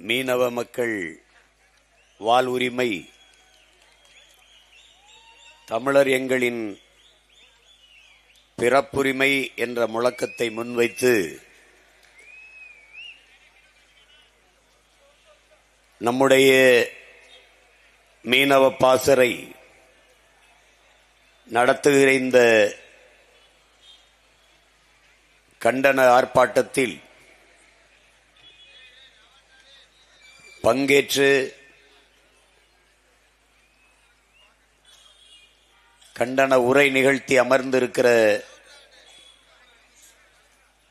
மீனவ மக்கள் வாழ்வுரிமை தமிழர் எங்களின் பிறப்புரிமை என்ற முழக்கத்தை முன்வைத்து நம்முடைய மீனவ பாசறை நடத்துகிற இந்த கண்டன ஆர்ப்பாட்டத்தில் பங்கேற்று கண்டன உரை நிகழ்த்தி அமர்ந்திருக்கிற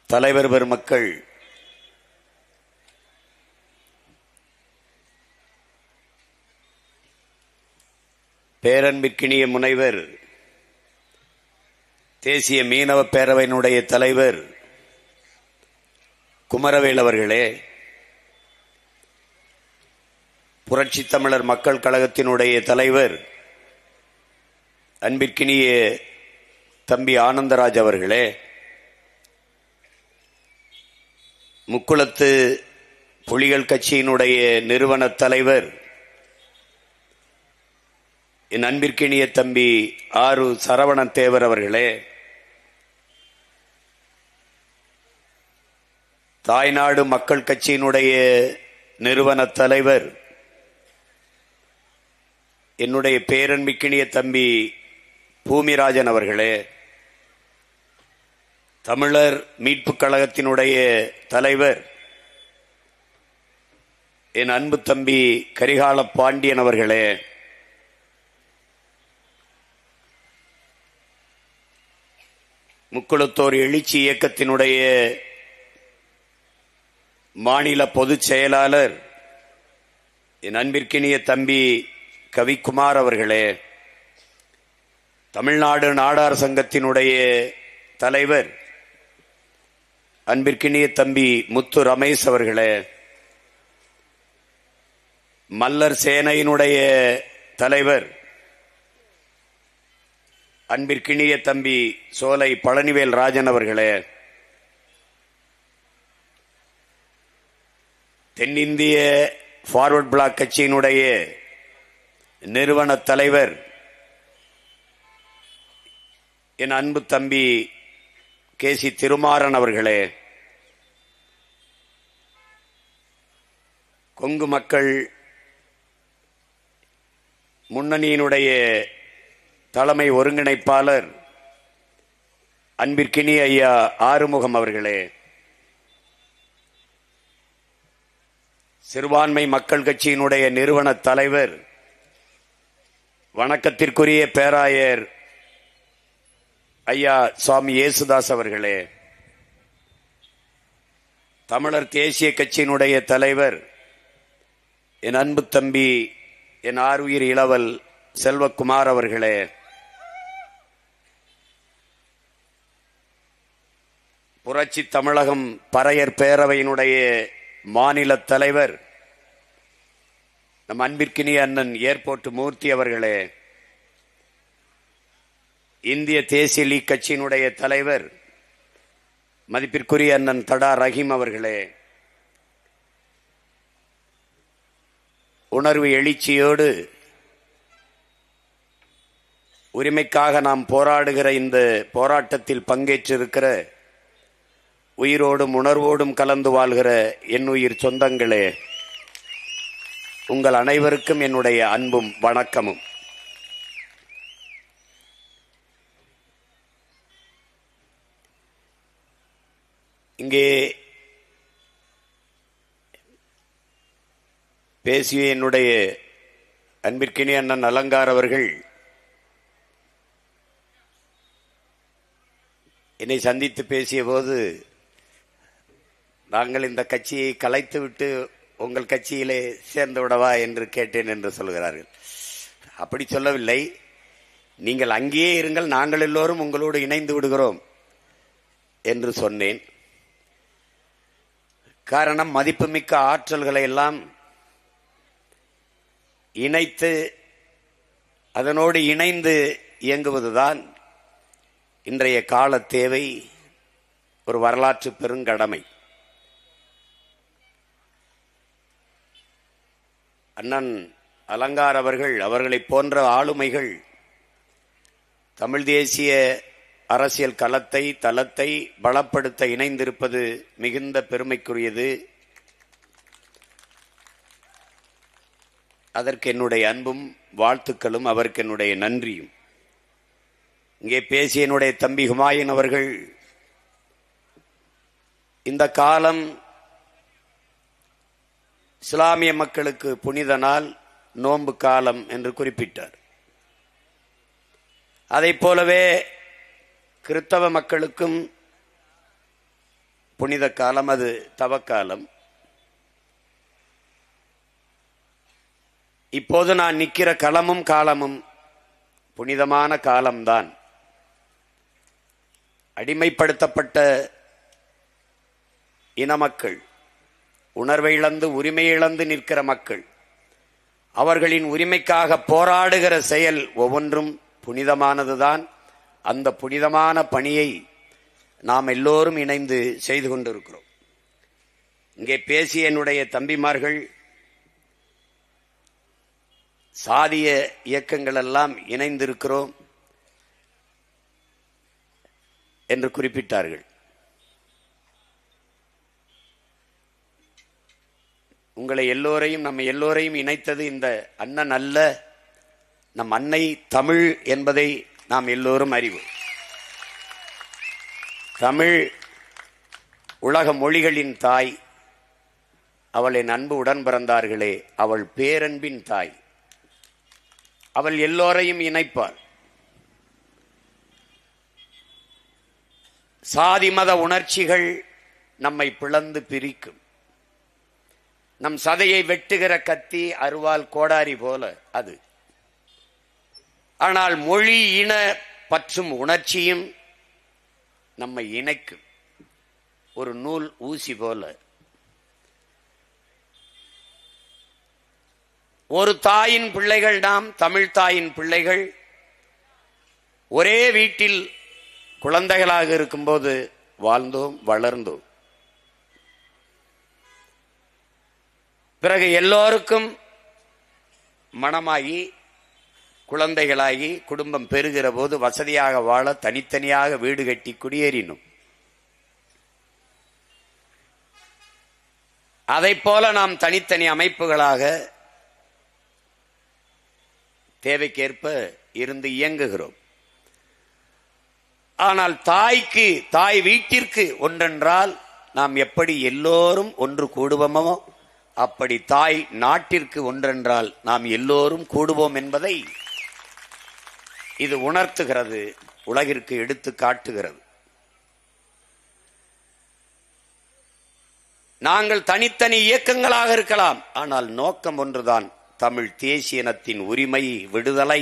தலைவர் பெருமக்கள், பேரன்பிற்கினிய முனைவர், தேசிய மீனவ பேரவையினுடைய தலைவர் குமரவேல் அவர்களே, புரட்சி தமிழர் மக்கள் கழகத்தினுடைய தலைவர் அன்பிற்கினிய தம்பி ஆனந்தராஜ் அவர்களே, முக்குளத்து புலிகள் கட்சியினுடைய நிறுவன தலைவர் என் அன்பிற்கினிய தம்பி ஆரு சரவணன் தேவர் அவர்களே, தாய்நாடு மக்கள் கட்சியினுடைய நிறுவன தலைவர் என்னுடைய பேரன்பிற்கினிய தம்பி பூமிராஜன் அவர்களே, தமிழர் மீட்புக் கழகத்தினுடைய தலைவர் என் அன்பு தம்பி கரிகால பாண்டியன் அவர்களே, முக்குளத்தோர் எழுச்சி இயக்கத்தினுடைய மாநில பொதுச் செயலாளர் என் அன்பிற்கினிய தம்பி கவிக்குமார் அவர்களே, தமிழ்நாடு நாடார் சங்கத்தினுடைய தலைவர் அன்பிற்கினிய தம்பி முத்து ரமேஷ் அவர்களே, மல்லர் சேனையினுடைய தலைவர் அன்பிற்கினிய தம்பி சோலை பழனிவேல் ராஜன் அவர்களே, தென்னிந்திய ஃபார்வர்ட் பிளாக் கட்சியினுடைய நிறுவன தலைவர் என் அன்பு தம்பி கேசி திருமாறன் அவர்களே, கொங்கு மக்கள் முன்னணியினுடைய தலைமை ஒருங்கிணைப்பாளர் அன்பிற்கினிய ஐயா ஆறுமுகம் அவர்களே, சிறுபான்மை மக்கள் கட்சியினுடைய நிறுவன தலைவர் வணக்கத்திற்குரிய பேராயர் ஐயா சுவாமி இயேசுதாஸ் அவர்களே, தமிழர் தேசிய கட்சியினுடைய தலைவர் என் அன்பு தம்பி என் ஆருயிர் இளவல் செல்வக்குமார் அவர்களே, புரட்சி தமிழகம் பறையர் பேரவையினுடைய மாநில தலைவர் நம் அன்பிற்கினிய அண்ணன் ஏர்போர்ட் மூர்த்தி அவர்களே, இந்திய தேசிய லீக் கட்சியினுடைய தலைவர் மதிப்பிற்குரிய அண்ணன் தடா ரஹீம் அவர்களே, உணர்வு எழுச்சியோடு உரிமைக்காக நாம் போராடுகிற இந்த போராட்டத்தில் பங்கேற்றிருக்கிற உயிரோடும் உணர்வோடும் கலந்து வாழ்கிற என் உயிர் சொந்தங்களே, உங்கள் அனைவருக்கும் என்னுடைய அன்பும் வணக்கமும். இங்கே பேசிய என்னுடைய அன்பிற்கினிய அண்ணன் அலங்கார் அவர்கள் என்னை சந்தித்து பேசிய போது, நாங்கள் இந்த கட்சியை கலைத்துவிட்டு உங்கள் கட்சியிலே சேர்ந்து விடவா என்று கேட்டேன் என்று சொல்கிறார்கள். அப்படி சொல்லவில்லை, நீங்கள் அங்கேயே இருங்கள், நாங்கள் எல்லோரும் உங்களோடு இணைந்து விடுகிறோம் என்று சொன்னேன். காரணம், மதிப்புமிக்க ஆற்றல்களை எல்லாம் இணைத்து அதனோடு இணைந்து இயங்குவதுதான் இன்றைய கால தேவை, ஒரு வரலாற்று பெருங்கடமை. அண்ணன் அலங்கார் அவர்கள், அவர்களைப் போன்ற ஆளுமைகள் தமிழ் தேசிய அரசியல் தளத்தை பலப்படுத்த இணைந்திருப்பது மிகுந்த பெருமைக்குரியது. அதற்கு என்னுடைய அன்பும் வாழ்த்துக்களும், அவருக்கு என்னுடைய நன்றியும். இங்கே பேசிய என்னுடைய தம்பி ஹுமாயூன் அவர்கள், இந்த காலம் இஸ்லாமிய மக்களுக்கு புனித நாள், நோன்பு காலம் என்று குறிப்பிட்டார். அதைப் போலவே கிறிஸ்தவ மக்களுக்கும் புனித காலம், அது தவக்காலம். இப்போது நான் நிற்கிற களமும் காலமும் புனிதமான காலம்தான். அடிமைப்படுத்தப்பட்ட இன மக்கள், உணர்வை இழந்து உரிமை இழந்து நிற்கிற மக்கள், அவர்களின் உரிமைக்காக போராடுகிற செயல் ஒவ்வொன்றும் புனிதமானதுதான். அந்த புனிதமான பணியை நாம் எல்லோரும் இணைந்து செய்து கொண்டிருக்கிறோம். இங்கே பேசிய என்னுடைய தம்பிமார்கள் சாதிய இயக்கங்கள் எல்லாம் இணைந்திருக்கிறோம் என்று குறிப்பிட்டார்கள். உங்களை எல்லோரையும், நம்ம எல்லோரையும் இணைத்தது இந்த அண்ணன் அல்ல, நம் அன்னை தமிழ் என்பதை நாம் எல்லோரும் அறிவோம். தமிழ் உலக மொழிகளின் தாய். அவள் என் அன்பு உடன் பிறந்தார்களே, அவள் பேரன்பின் தாய். அவள் எல்லோரையும் இணைப்பாள். சாதி மத உணர்ச்சிகள் நம்மை பிளந்து பிரிக்கும். நம் சதையை வெட்டுகிற கத்தி, அருவாள், கோடாரி போல அது. ஆனால் மொழி இன பற்றும் உணர்ச்சியும் நம்மை இணைக்கும், ஒரு நூல் ஊசி போல. ஒரு தாயின் பிள்ளைகள் நாம், தமிழ் தாயின் பிள்ளைகள். ஒரே வீட்டில் குழந்தைகளாக இருக்கும்போது வாழ்ந்தோம், வளர்ந்தோம். பிறகு எல்லோருக்கும் மணமாகி குழந்தைகளாகி குடும்பம் பெறுகிற போது வசதியாக வாழ தனித்தனியாக வீடு கட்டி குடியேறினோம். அதைப் போல நாம் தனித்தனி அமைப்புகளாக தேவைக்கேற்ப இருந்து இயங்குகிறோம். ஆனால் தாய் வீட்டிற்கு ஒன்றென்றால் நாம் எப்படி எல்லோரும் ஒன்று கூடுவோமோ, அப்படி தாய் நாட்டிற்கு ஒன்றென்றால் நாம் எல்லோரும் கூடுவோம் என்பதை இது உணர்த்துகிறது, உலகிற்கு எடுத்து காட்டுகிறது. நாங்கள் தனித்தனி இயக்கங்களாக இருக்கலாம், ஆனால் நோக்கம் ஒன்றுதான், தமிழ் தேசிய இனத்தின் உரிமை, விடுதலை,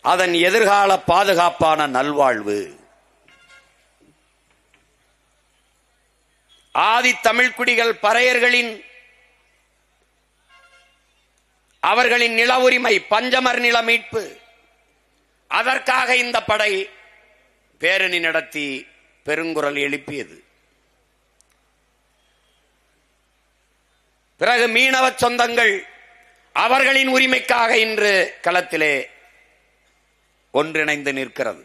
அதன் எதிர்கால பாதுகாப்பான நல்வாழ்வு. ஆதி தமிழ்குடிகள் பறையர்களின் அவர்களின் நில உரிமை, பஞ்சமர் நில மீட்பு, அதற்காக இந்த படை பேரணி நடத்தி பெருங்குரல் எழுப்பியது. பிறகு மீனவ சொந்தங்கள் அவர்களின் உரிமைக்காக இன்று களத்திலே ஒன்றிணைந்து நிற்கிறது.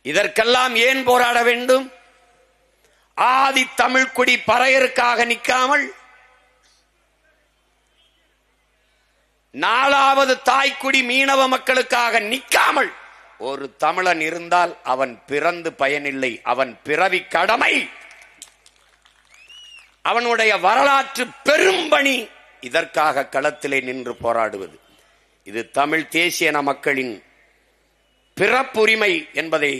இதற்கெல்லாம் ஏன் போராட வேண்டும்? ஆதி தமிழ்குடி பறையருக்காக நிற்காமல், நாலாவது தாய்க்குடி மீனவ மக்களுக்காக நிற்காமல், ஒரு தமிழன் இருந்தால் அவன் பிறந்து பயனில்லை, அவன் பிறவி கடமை, அவனுடைய வரலாற்று பெரும்பணி. இதற்காக களத்திலே நின்று போராடுவது, இது தமிழ் தேசிய மக்களின் பிறப்புரிமை என்பதை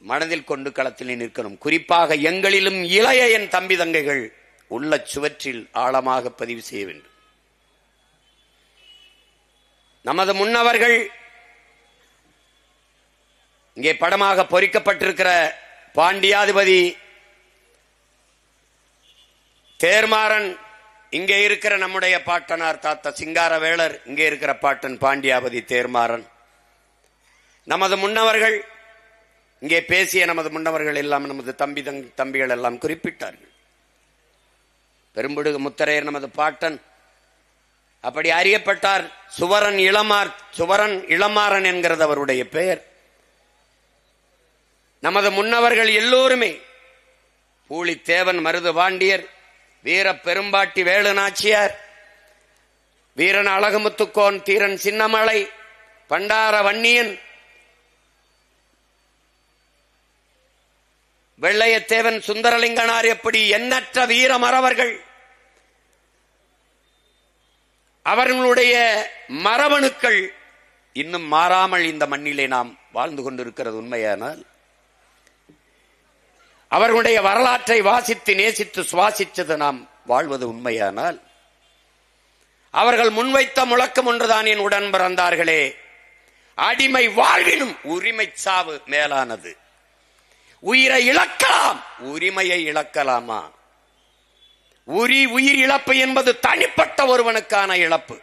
மனதில் கொண்டு களத்திலே நிற்கணும். குறிப்பாக எங்களிலும் இளைய என் தம்பி தங்கைகள் உள்ள சுவற்றில் ஆழமாக பதிவு செய்ய வேண்டும். நமது முன்னவர்கள், இங்கே படமாக பொறிக்கப்பட்டிருக்கிற பாண்டியாதிபதி தேர்மாறன், இங்கே இருக்கிற நம்முடைய பாட்டனார் தாத்தா சிங்காரவேலர், இங்கே இருக்கிற பாட்டன் பாண்டியாபதி தேர்மாறன், நமது முன்னவர்கள், இங்கே பேசிய நமது முன்னவர்கள் எல்லாம், நமது தம்பிகள் எல்லாம் குறிப்பிட்டார்கள். பெரும்பிடுகு முத்தரையர் நமது பாட்டன் அப்படி அறியப்பட்டார். சுவரன் இளமாறன் என்கிறது அவருடைய பெயர். நமது முன்னவர்கள் எல்லோருமே பூலித்தேவன் மருது பாண்டியர், வீர பெரும்பாட்டி வேலு நாச்சியார், வீரன் அழகுமுத்துக்கோன், தீரன் சின்னமலை, பண்டார வன்னியன், வெள்ளையத்தேவன், சுந்தரலிங்கனார், எப்படி எண்ணற்ற வீர மறவர்கள் அவர்களுடைய மரபணுக்கள் இன்னும் மாறாமல் இந்த மண்ணிலே நாம் வாழ்ந்து கொண்டிருக்கிறது உண்மையானால், அவர்களுடைய வரலாற்றை வாசித்து நேசித்து சுவாசித்தது நாம் வாழ்வது உண்மையானால், அவர்கள் முன்வைத்த முழக்கம் ஒன்றுதான் என் உடன் பிறந்தார்களே, அடிமை வாழ்வினும் உரிமை சாவு மேலானது. உயிரை இழக்கலாம், உரிமையை இழக்கலாமா? உயிர் இழப்பு என்பது தனிப்பட்ட ஒருவனுக்கான இழப்பு.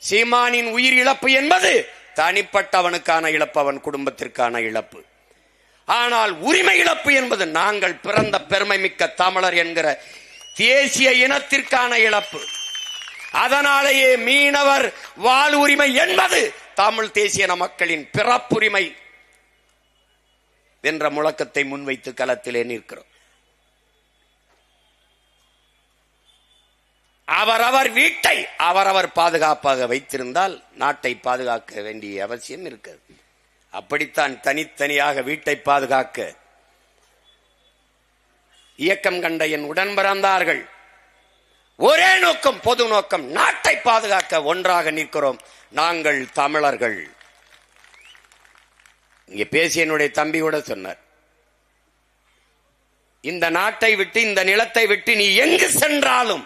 சீமானின் உயிர் இழப்பு என்பது தனிப்பட்டவனுக்கான இழப்பு, அவன் குடும்பத்திற்கான இழப்பு. ஆனால் உரிமை இழப்பு என்பது நாங்கள் பிறந்த பெருமை மிக்க தமிழர் என்கிற தேசிய இனத்திற்கான இழப்பு. அதனாலேயே மீனவர் வாழ் உரிமை என்பது தமிழ் தேசிய மக்களின் பிறப்புரிமை என்ற முழக்கத்தை முன்வைத்து களத்திலே நிற்கிறோம். அவரவர் வீட்டை அவரவர் பாதுகாப்பாக வைத்திருந்தால் நாட்டை பாதுகாக்க வேண்டிய அவசியம் இருக்கிறது. அப்படித்தான் தனித்தனியாக வீட்டை பாதுகாக்க இயக்கம் கண்ட என் உடன் பிறந்தார்கள். ஒரே நோக்கம், பொது நோக்கம், நாட்டை பாதுகாக்க ஒன்றாக நிற்கிறோம் நாங்கள் தமிழர்கள். இங்கே பேசிய என்னுடைய தம்பி கூட சொன்னார், இந்த நாட்டை விட்டு இந்த நிலத்தை விட்டு நீ எங்கு சென்றாலும்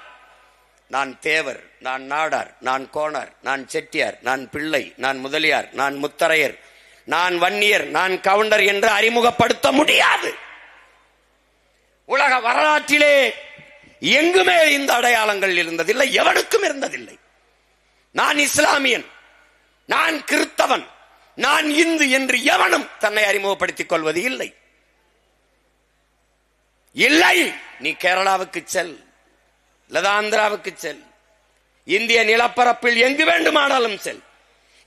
நான் தேவர், நான் நாடார், நான் கோணார், நான் செட்டியார், நான் பிள்ளை, நான் முதலியார், நான் முத்தரையர், நான் வன்னியர், நான் கவுண்டர் என்று அறிமுகப்படுத்த முடியாது. உலக வரலாற்றிலே எங்குமே இந்த அடையாளங்கள் இருந்ததில்லை, எவனுக்கும் இருந்ததில்லை. நான் இஸ்லாமியன், நான் கிறிஸ்தவன், நான் இந்து என்று எவனும் தன்னை அறிமுகப்படுத்திக் கொள்வது இல்லை. இல்லை, நீ கேரளாவுக்கு செல், இல்லது ஆந்திராவுக்கு செல், இந்திய நிலப்பரப்பில் எங்கு வேண்டுமானாலும் செல்,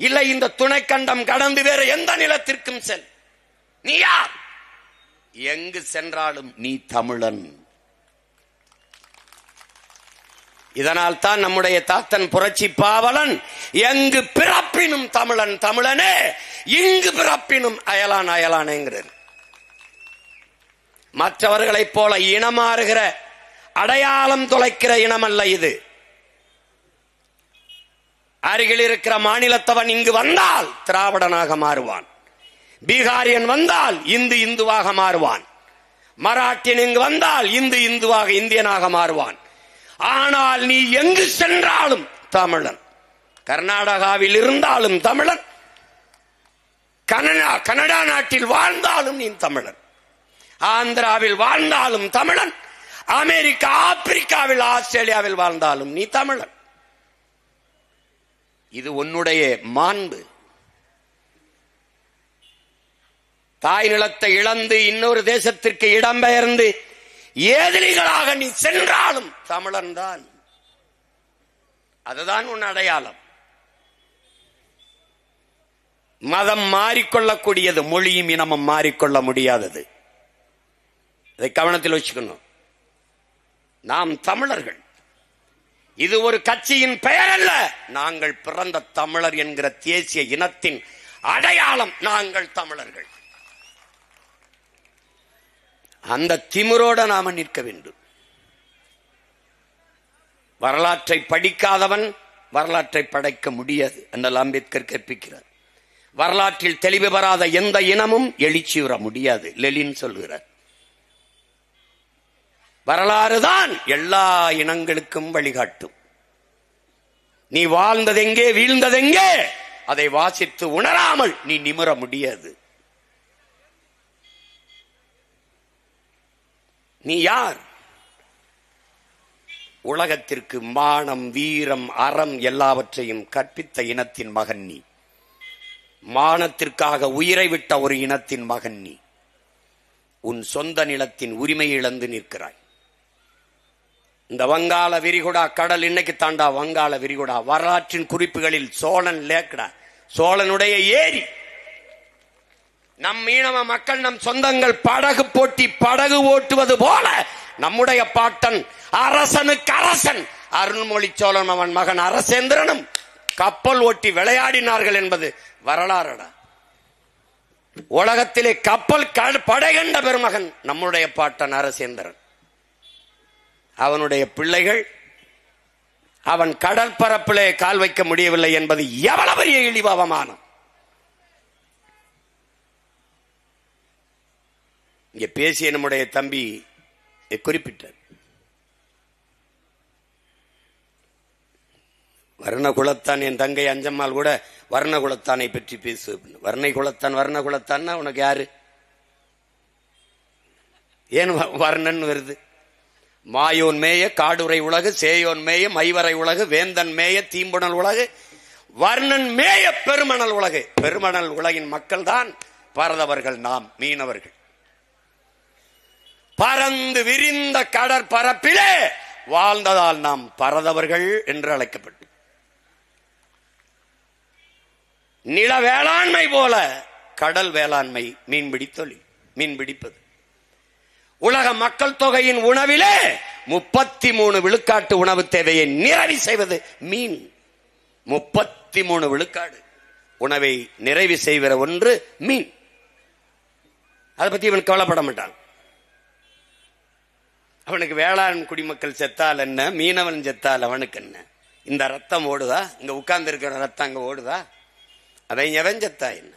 இல்லை இந்த துணைக்கண்டம் கடந்து வேற எந்த நிலத்திற்கும் செல், நீ யார்? எங்கு சென்றாலும் நீ தமிழன். இதனால் தான் நம்முடைய தாத்தன் புரட்சி பாவலன் எங்கு பிறப்பினும் தமிழன் தமிழனே, இங்கு பிறப்பினும் அயலான் அயலானேங்கிறார். மற்றவர்களைப் போல இனமாறுகிற அடையாளம் தொலைக்கிற இனம் அல்ல இது. அருகில் இருக்கிற மாநிலத்தவன் இங்கு வந்தால் திராவிடனாக மாறுவான், பீகாரியன் வந்தால் இந்துவாக மாறுவான், மராட்டியன் இங்கு வந்தால் இந்துவாக இந்தியனாக மாறுவான். ஆனால் நீ எங்கு சென்றாலும் தமிழன். கர்நாடகாவில் இருந்தாலும் தமிழன், கனடா நாட்டில் வாழ்ந்தாலும் நீ தமிழன், ஆந்திராவில் வாழ்ந்தாலும் தமிழன், அமெரிக்கா, ஆப்பிரிக்காவில், ஆஸ்திரேலியாவில் வாழ்ந்தாலும் நீ தமிழன். இது உன்னுடைய மாண்பு. தாய் நிலத்தை இழந்து இன்னொரு தேசத்திற்கு இடம்பெயர்ந்து ஏதிலிகளாக நீ சென்றாலும் தமிழன் தான். அதுதான் உன் அடையாளம். மதம் மாறிக்கொள்ளக்கூடியது, மொழியும் இனமும் மாறிக்கொள்ள முடியாதது. இதை கவனத்தில் வச்சுக்கணும். நாம் தமிழர்கள். இது ஒரு கட்சியின் பெயர் அல்ல, நாங்கள் பிறந்த தமிழர் என்கிற தேசிய இனத்தின் அடையாளம். நாங்கள் தமிழர்கள். அந்த திமிரோட நாம நிற்க வேண்டும். வரலாற்றை படிக்காதவன் வரலாற்றை படைக்க முடியாது என்றால் அம்பேத்கர் கற்பிக்கிறார். வரலாற்றில் தெளிவு பெறாத எந்த இனமும் எழுச்சியுற முடியாது, லெனின் சொல்கிறார். வரலாறுதான் எல்லா இனங்களுக்கும் வழிகாட்டும். நீ வாழ்ந்ததெங்கே, வீழ்ந்ததெங்கே, அதை வாசித்து உணராமல் நீ நிமிர முடியாது. நீ யார்? உலகத்திற்கு மானம், வீரம், அறம் எல்லாவற்றையும் கற்பித்த இனத்தின் மகன் நீ. மானத்திற்காக உயிரை விட்ட ஒரு இனத்தின் மகன் நீ. உன் சொந்த நிலத்தின் உரிமை இழந்து நிற்கிறாய். இந்த வங்காள விரிகுடா கடல் இன்னைக்கு தாண்டா வங்காள விரிகுடா. வரலாற்றின் குறிப்புகளில் சோழன் லேக்கடா, சோழனுடைய ஏரி. நம் மீனவ மக்கள், நம் சொந்தங்கள் படகு போட்டி படகு ஓட்டுவது போல நம்முடைய பாட்டன் அரசனுக்கு அரசன் அருள்மொழி சோழன் அவன் மகன் அரசேந்திரனும் கப்பல் ஓட்டி விளையாடினார்கள் என்பது வரலாறுடா. உலகத்திலே கப்பல் படை கண்ட பெருமகன் நம்முடைய பாட்டன் அரசேந்திரன். அவனுடைய பிள்ளைகள் அவன் கடற்பரப்பிலே கால் வைக்க முடியவில்லை என்பது எவ்வளவு பெரிய இழிவு, அவமானம். இங்கே பேசிய நம்முடைய தம்பி குறிப்பிட்டார், வர்ணகுலத்தான். என் தங்கை அஞ்சம்மாள் கூட வர்ணகுலத்தானை பற்றி பேசு. வர்ணகுலத்தான் வர்ணகுலத்தான் உனக்கு யாரு? ஏன் வர்ணன் வருது? மாயோன் மேய காடுரை உலகு, சேயோன் மேய மைவரை உலகு, வேந்தன் மேய தீம்புணல் உலகு, வர்ணன் மேய பெருமணல் உலகு. பெருமணல் உலகின் மக்கள் தான் பரதவர்கள், நாம் மீனவர்கள். பறந்து விரிந்த கடற்பரப்பிலே வாழ்ந்ததால் நாம் பரதவர்கள் என்று அழைக்கப்பட்டு, நில வேளாண்மை போல கடல் வேளாண்மை, மீன்பிடி தொழில், மீன்பிடிப்பது. உலக மக்கள் தொகையின் உணவிலே 33 விழுக்காட்டு உணவு தேவையை நிறைவு செய்வது மீன். 33 விழுக்காடு உணவை நிறைவு செய்கிற ஒன்று மீன். அதை பத்தி இவன் கவலைப்பட மாட்டான். அவனுக்கு வேளாண் குடிமக்கள் செத்தால் என்ன, மீனவன் செத்தால் அவனுக்கு என்ன? இந்த ரத்தம் ஓடுதா? இங்க உட்கார்ந்து இருக்கிற ரத்தம் அங்க ஓடுதா? அவன் எவன் செத்தா என்ன?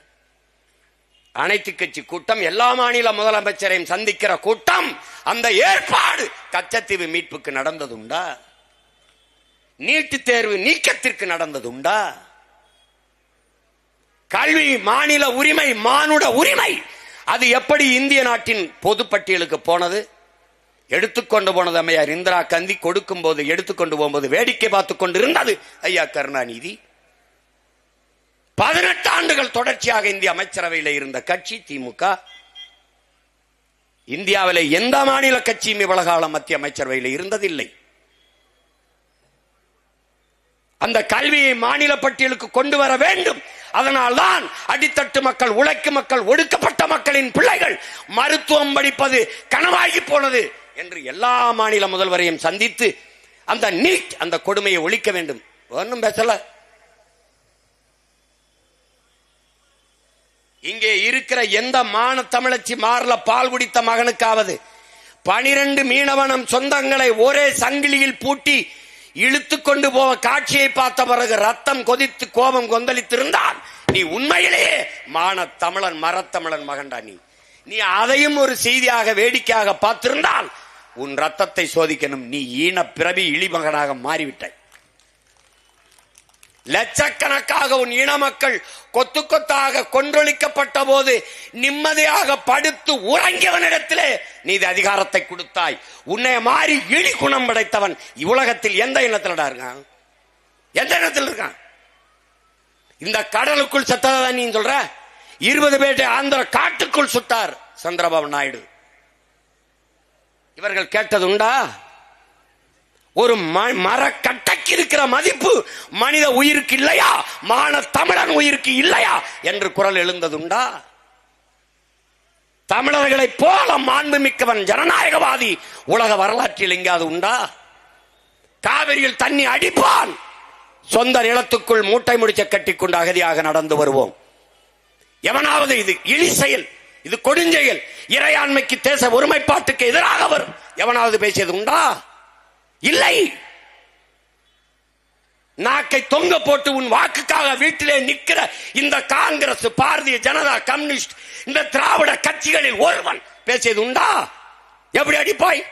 அனைத்து கட்சி கூட்டம், எல்லா மாநில முதலமைச்சரையும் சந்திக்கிற கூட்டம், அந்த ஏற்பாடு கச்சத்தீவு மீட்புக்கு நடந்ததுண்டா? நீட்டு தேர்வு நீக்கத்திற்கு நடந்ததுண்டா? கல்வி மாநில உரிமை, மானுட உரிமை, அது எப்படி இந்திய நாட்டின் பொதுப்பட்டியலுக்கு போனது? எடுத்துக்கொண்டு போனது அம்மையார் இந்திரா காந்தி. கொடுக்கும் போது, எடுத்துக்கொண்டு போகும்போது வேடிக்கை பார்த்துக் கொண்டிருந்தது ஐயா கருணாநிதி. 18 ஆண்டுகள் தொடர்ச்சியாக இந்திய அமைச்சரவையில் இருந்த கட்சி திமுக. இந்தியாவில் எந்த மாநில கட்சியும் இவ்வளவு காலம் மத்திய அமைச்சரவையில் இருந்ததில்லை. அந்த கல்வியை மாநில பட்டியலுக்கு கொண்டு வர வேண்டும். அதனால்தான் அடித்தட்டு மக்கள், உழைக்கும் மக்கள், ஒடுக்கப்பட்ட மக்களின் பிள்ளைகள் மருத்துவம் படிப்பது கனவாகி போனது என்று எல்லா மாநில முதல்வரையும் சந்தித்து அந்த நீட், அந்த கொடுமையை ஒழிக்க வேண்டும். ஒன்னும் பேசல. இங்கே இருக்கிற எந்த மான தமிழச்சி மாறல பால் குடித்த மகனுக்காவது 12 மீனவனம் சொந்தங்களை ஒரே சங்கிலியில் பூட்டி இழுத்து கொண்டு போக காட்சியை பார்த்த பிறகு ரத்தம் கொதித்து கோபம் கொந்தளித்திருந்தால் நீ உண்மையிலேயே மான தமிழன், மரத்தமிழன் மகன்டா. நீ அதையும் ஒரு செய்தியாக வேடிக்கையாக பார்த்திருந்தால் உன் ரத்தத்தை சோதிக்கணும். நீ ஈன பிறவி இழிமகனாக மாறிவிட்டாய். லட்சக்கணக்காக உன் இன மக்கள் கொத்து கொத்தாக கொன்றொழிக்கப்பட்ட போது நிம்மதியாக படுத்து உறங்கியவனிடத்திலே நீ அதிகாரத்தை கொடுத்தாய். உன்னை மாறி இழி குணம் படைத்தவன் உலகத்தில் எந்த இனத்தில் இருக்கான்? எந்த இனத்தில் இருக்கான்? இந்த கடலுக்குள் செத்ததான் நீ சொல்ற. 20 பேரை ஆந்திர காட்டுக்குள் சுட்டார் சந்திரபாபு நாயுடு. இவர்கள் கேட்டது உண்டா? ஒரு மரக்கட்டைக்கு இருக்கிற மதிப்பு மனித உயிருக்கு இல்லையா, மான தமிழன் உயிருக்கு இல்லையா என்று குரல் எழுந்ததுண்டா? தமிழர்களை போல மாண்புமிக்கவன், ஜனநாயகவாதி உலக வரலாற்றில் எங்காவது உண்டா? காவிரியில் தண்ணி அடிப்பான், சொந்த நிலத்துக்குள் மூட்டை முடிச்ச கட்டிக்கொண்டு அகதியாக நடந்து வருவோம். எவனாவது இது இழி செயல், இது கொடுஞ்செயல், இறையாண்மைக்கு, தேச ஒருமைப்பாட்டுக்கு எதிராக வரும் எவனாவது பேசியது உண்டா? இல்லை. நாக்கை தொங்க போட்டு உன் வாக்குக்காக வீட்டிலே நிற்கிற இந்த காங்கிரஸ், பாரதிய ஜனதா, கம்யூனிஸ்ட், இந்த திராவிட கட்சிகளில் ஒருவன் பேசியது உண்டா? எப்படி அடிப்பாய்?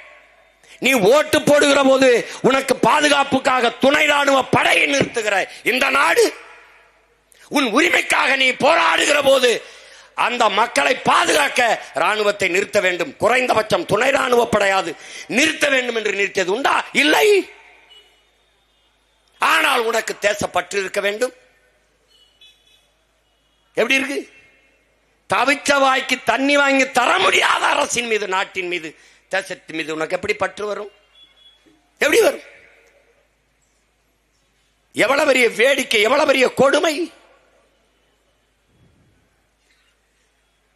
நீ ஓட்டு போடுகிற போது உனக்கு பாதுகாப்புக்காக துணை ராணுவ படையை நிறுத்துகிற இந்த நாடு, உன் உரிமைக்காக நீ போராடுகிற போது அந்த மக்களை பாதுகாக்க ராணுவத்தை நிறுத்த வேண்டும், குறைந்தபட்சம் துணை ராணுவ படையாது நிறுத்த வேண்டும் என்று நிறுத்தியது உண்டா? இல்லை. ஆனால் உனக்கு தேசப்பற்று இருக்க வேண்டும். எப்படி இருக்கு? தவிச்ச வாய்க்கு தண்ணி வாங்கி தர முடியாத அரசின் மீது, நாட்டின் மீது, தேசத்தின் மீது உனக்கு எப்படி பற்று வரும்? எப்படி வரும்? எவ்வளவு பெரிய வேடிக்கை, எவ்வளவு பெரிய கொடுமை!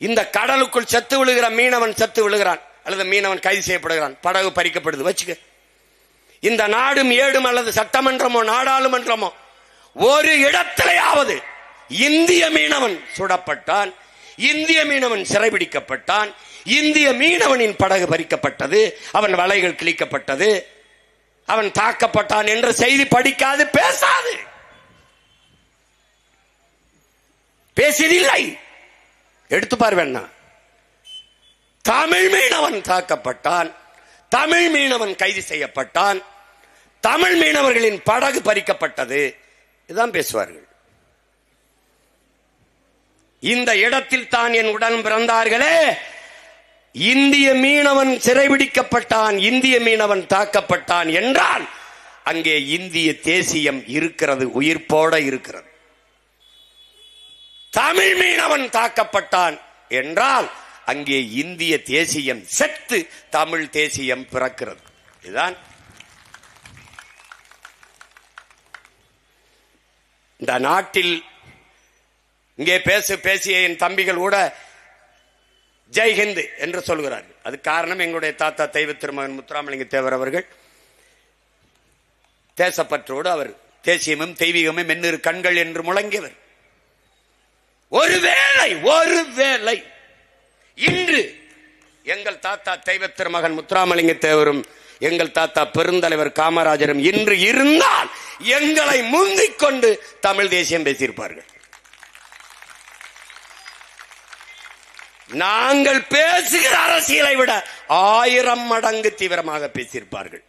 இந்த கடலுக்குள் செத்து விழுகிற மீனவன் செத்து விழுகிறான், அல்லது மீனவன் கைது செய்யப்படுகிறான், படகு பறிக்கப்படுது வச்சுக்க. இந்த நாடும் ஏடும் அல்லது சட்டமன்றமோ நாடாளுமன்றமோ ஒரு இடத்திலேயாவது இந்திய மீனவன் சுடப்பட்டான், இந்திய மீனவன் சிறைபிடிக்கப்பட்டான், இந்திய மீனவனின் படகு பறிக்கப்பட்டது, அவன் வலைகள் கிழிக்கப்பட்டது, அவன் தாக்கப்பட்டான் என்ற செய்தி படிக்காது, பேசாது, பேசியதில்லை. எடுத்து பார்வேன்னா, தமிழ் மீனவன் தாக்கப்பட்டான், தமிழ் மீனவன் கைது செய்யப்பட்டான், தமிழ் மீனவர்களின் படகு பறிக்கப்பட்டது, இதுதான் பேசுவார்கள். இந்த இடத்தில் தான் என் உடன் பிறந்தார்களே, இந்திய மீனவன் சிறைபிடிக்கப்பட்டான், இந்திய மீனவன் தாக்கப்பட்டான் என்றால் அங்கே இந்திய தேசியம் இருக்கிறது, உயிர்ப்போட இருக்கிறது. தமிழ் மீனவன் தாக்கப்பட்டான் என்றால் அங்கே இந்திய தேசியம் செத்து தமிழ் தேசியம் பிறக்கிறது. இதுதான் இந்த நாட்டில். இங்கே பேசிய என் தம்பிகள் கூட ஜெய்ஹிந்த் என்று சொல்கிறார்கள். அது காரணம் எங்களுடைய தாத்தா தெய்வ திருமகன் முத்துராமலிங்க தேவர் அவர்கள் தேசப்பற்றோடு அவர் தேசியமும் தெய்வீகமும் மென்னிரு கண்கள் என்று முழங்கியவர். ஒருவேளை இன்று எங்கள் தாத்தா தெய்வ திருமகன் முத்துராமலிங்க தேவரும் எங்கள் தாத்தா பெருந்தலைவர் காமராஜரும் இன்று இருந்தால் எங்களை முந்திக் கொண்டு தமிழ் தேசியம் பேசியிருப்பார்கள். நாங்கள் பேசுகிற அரசியலை விட 1000 மடங்கு தீவிரமாக பேசியிருப்பார்கள்.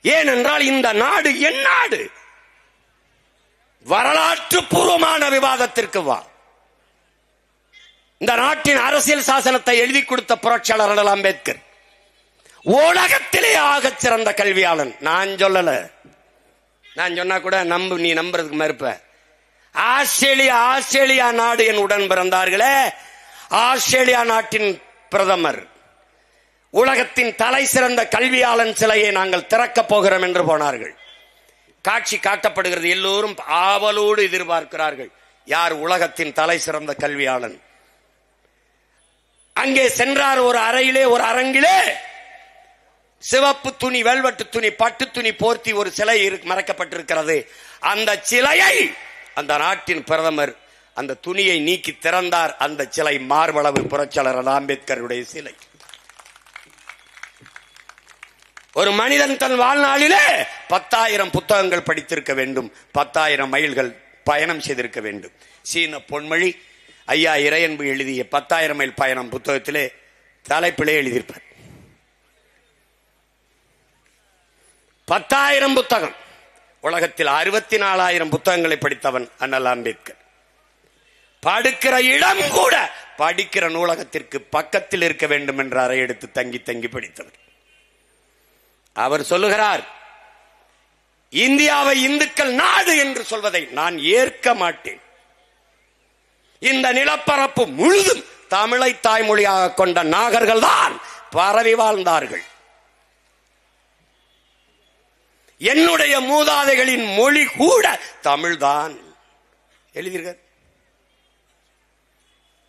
ஏனென்றால் இந்த நாடு என் நாடு. வரலாற்று பூர்வமான விவாதத்திற்கு வா. இந்த நாட்டின் அரசியல் சாசனத்தை எழுதி கொடுத்த புரட்சியாளர் அண்ணல் அம்பேத்கர் உலகத்திலே ஆகச் சிறந்த கல்வியாளன். நான் சொல்லல, நான் சொன்னா கூட நீ நம்புறதுக்கு மறுப்ப. ஆஸ்திரேலியா நாடு என் உடன் பிறந்தார்களே, ஆஸ்திரேலியா நாட்டின் பிரதமர் உலகத்தின் தலை சிறந்த கல்வியாளன் சிலையை நாங்கள் திறக்கப் போகிறோம் என்று போனார்கள். காட்சி காட்டப்படுகிறது, எல்லோரும் ஆவலோடு எதிர்பார்க்கிறார்கள், யார் உலகத்தின் தலை சிறந்த கல்வியாளன். அங்கே சென்றார். ஒரு அறையிலே, ஒரு அரங்கிலே சிவப்பு துணி, வெல்வெட்டு துணி, பட்டு துணி போர்த்தி ஒரு சிலை மறைக்கப்பட்டிருக்கிறது. அந்த சிலையை அந்த நாட்டின் பிரதமர் அந்த துணியை நீக்கி திறந்தார். அந்த சிலை மார்பளவு புரட்சியாளர் அம்பேத்கருடைய சிலை. ஒரு மனிதன் தன் வாழ்நாளிலே 10,000 புத்தகங்கள் படித்திருக்க வேண்டும், 10,000 மைல்கள் பயணம் செய்திருக்க வேண்டும். சீன பொன்மொழி ஐயா இறையன்பு எழுதிய 10,000 மைல் பயணம் புத்தகத்திலே தலைப்பிலே எழுதியிருப்பார். 10,000 புத்தகம். உலகத்தில் 64,000 புத்தகங்களை படித்தவன் அண்ணல் அம்பேத்கர். படுக்கிற இடம் கூட படிக்கிற நூலகத்திற்கு பக்கத்தில் இருக்க வேண்டும் என்ற அறை எடுத்து தங்கி தங்கி படித்தவர். அவர் சொல்லுகிறார், இந்தியாவை இந்துக்கள் நாடு என்று சொல்வதை நான் ஏற்க மாட்டேன். இந்த நிலப்பரப்பு முழுதும் தமிழை தாய்மொழியாக கொண்ட நாகர்கள் தான் பரவி வாழ்ந்தார்கள். என்னுடைய மூதாதைகளின் மொழி கூட தமிழ்தான் எழுதியிருக்க.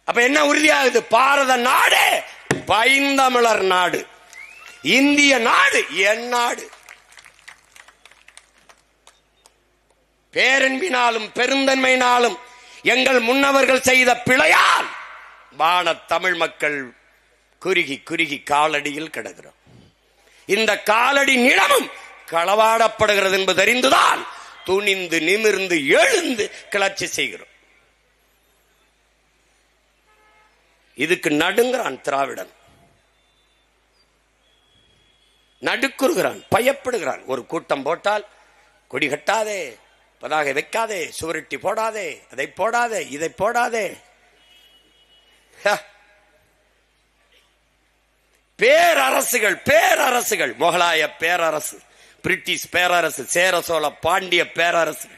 அப்ப என்ன உறுதியாகுது? பாரத நாடு பைந்தமிழர் நாடு, இந்திய நாடு என் நாடு. பேரன்பினாலும் பெருந்தன்மையினாலும் எங்கள் முன்னவர்கள் செய்த பிழையால் வான தமிழ் மக்கள் குறுகி குறுகி காலடியில் கிடக்கிறோம். இந்த காலடி நிலமும் களவாடப்படுகிறது என்பது அறிந்துதான் துணிந்து நிமிர்ந்து எழுந்து கிளர்ச்சி செய்கிறோம். இதுக்கு நடுங்கிறான் திராவிடன், நடுக்குறுகிறான், பயப்படுகிறான். ஒரு கூட்டம் போட்டால் கொடி கட்டாதே, பதாகை வைக்காதே, சுவரொட்டி போடாதே, அதை போடாதே, இதை போடாதே. பேரரசுகள், முகலாய பேரரசு, பிரிட்டிஷ் பேரரசு, சேர சோழ பாண்டிய பேரரசு,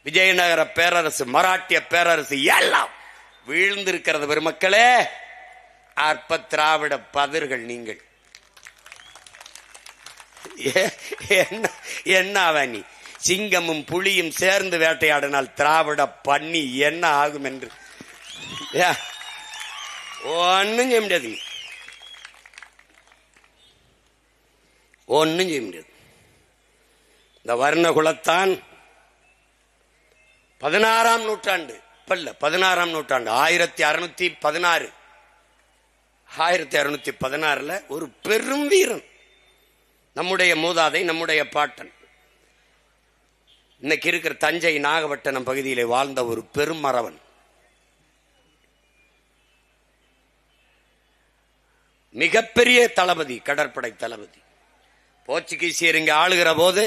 விஜயநகர பேரரசு, மராட்டிய பேரரசு எல்லாம் வீழ்ந்திருக்கிறது. பெருமக்களே, அற்ப திராவிட பதிர்கள் நீங்கள். என்ன அவன் நீ சிங்கமும் புலியும் சேர்ந்து வேட்டையாடினால் திராவிட பண்ணி என்ன ஆகும் என்று ஒன்னும் செய்ய முடியாது, ஒன்னும் செய்ய முடியாது. இந்த வர்ணகுலத்தான் 16ஆம் நூற்றாண்டு, இப்ப இல்ல 16ஆம் நூற்றாண்டு, 1616 1616 ஒரு பெரும் வீரன், நம்முடைய மூதாதை, நம்முடைய பாட்டன், இன்னைக்கு இருக்கிற தஞ்சை நாகப்பட்டினம் பகுதியிலே வாழ்ந்த ஒரு பெரும் மறவன். மிகப்பெரிய தளபதி, கடற்படை தளபதி. போர்ச்சுகீசியர் இங்கே ஆளுகிற போது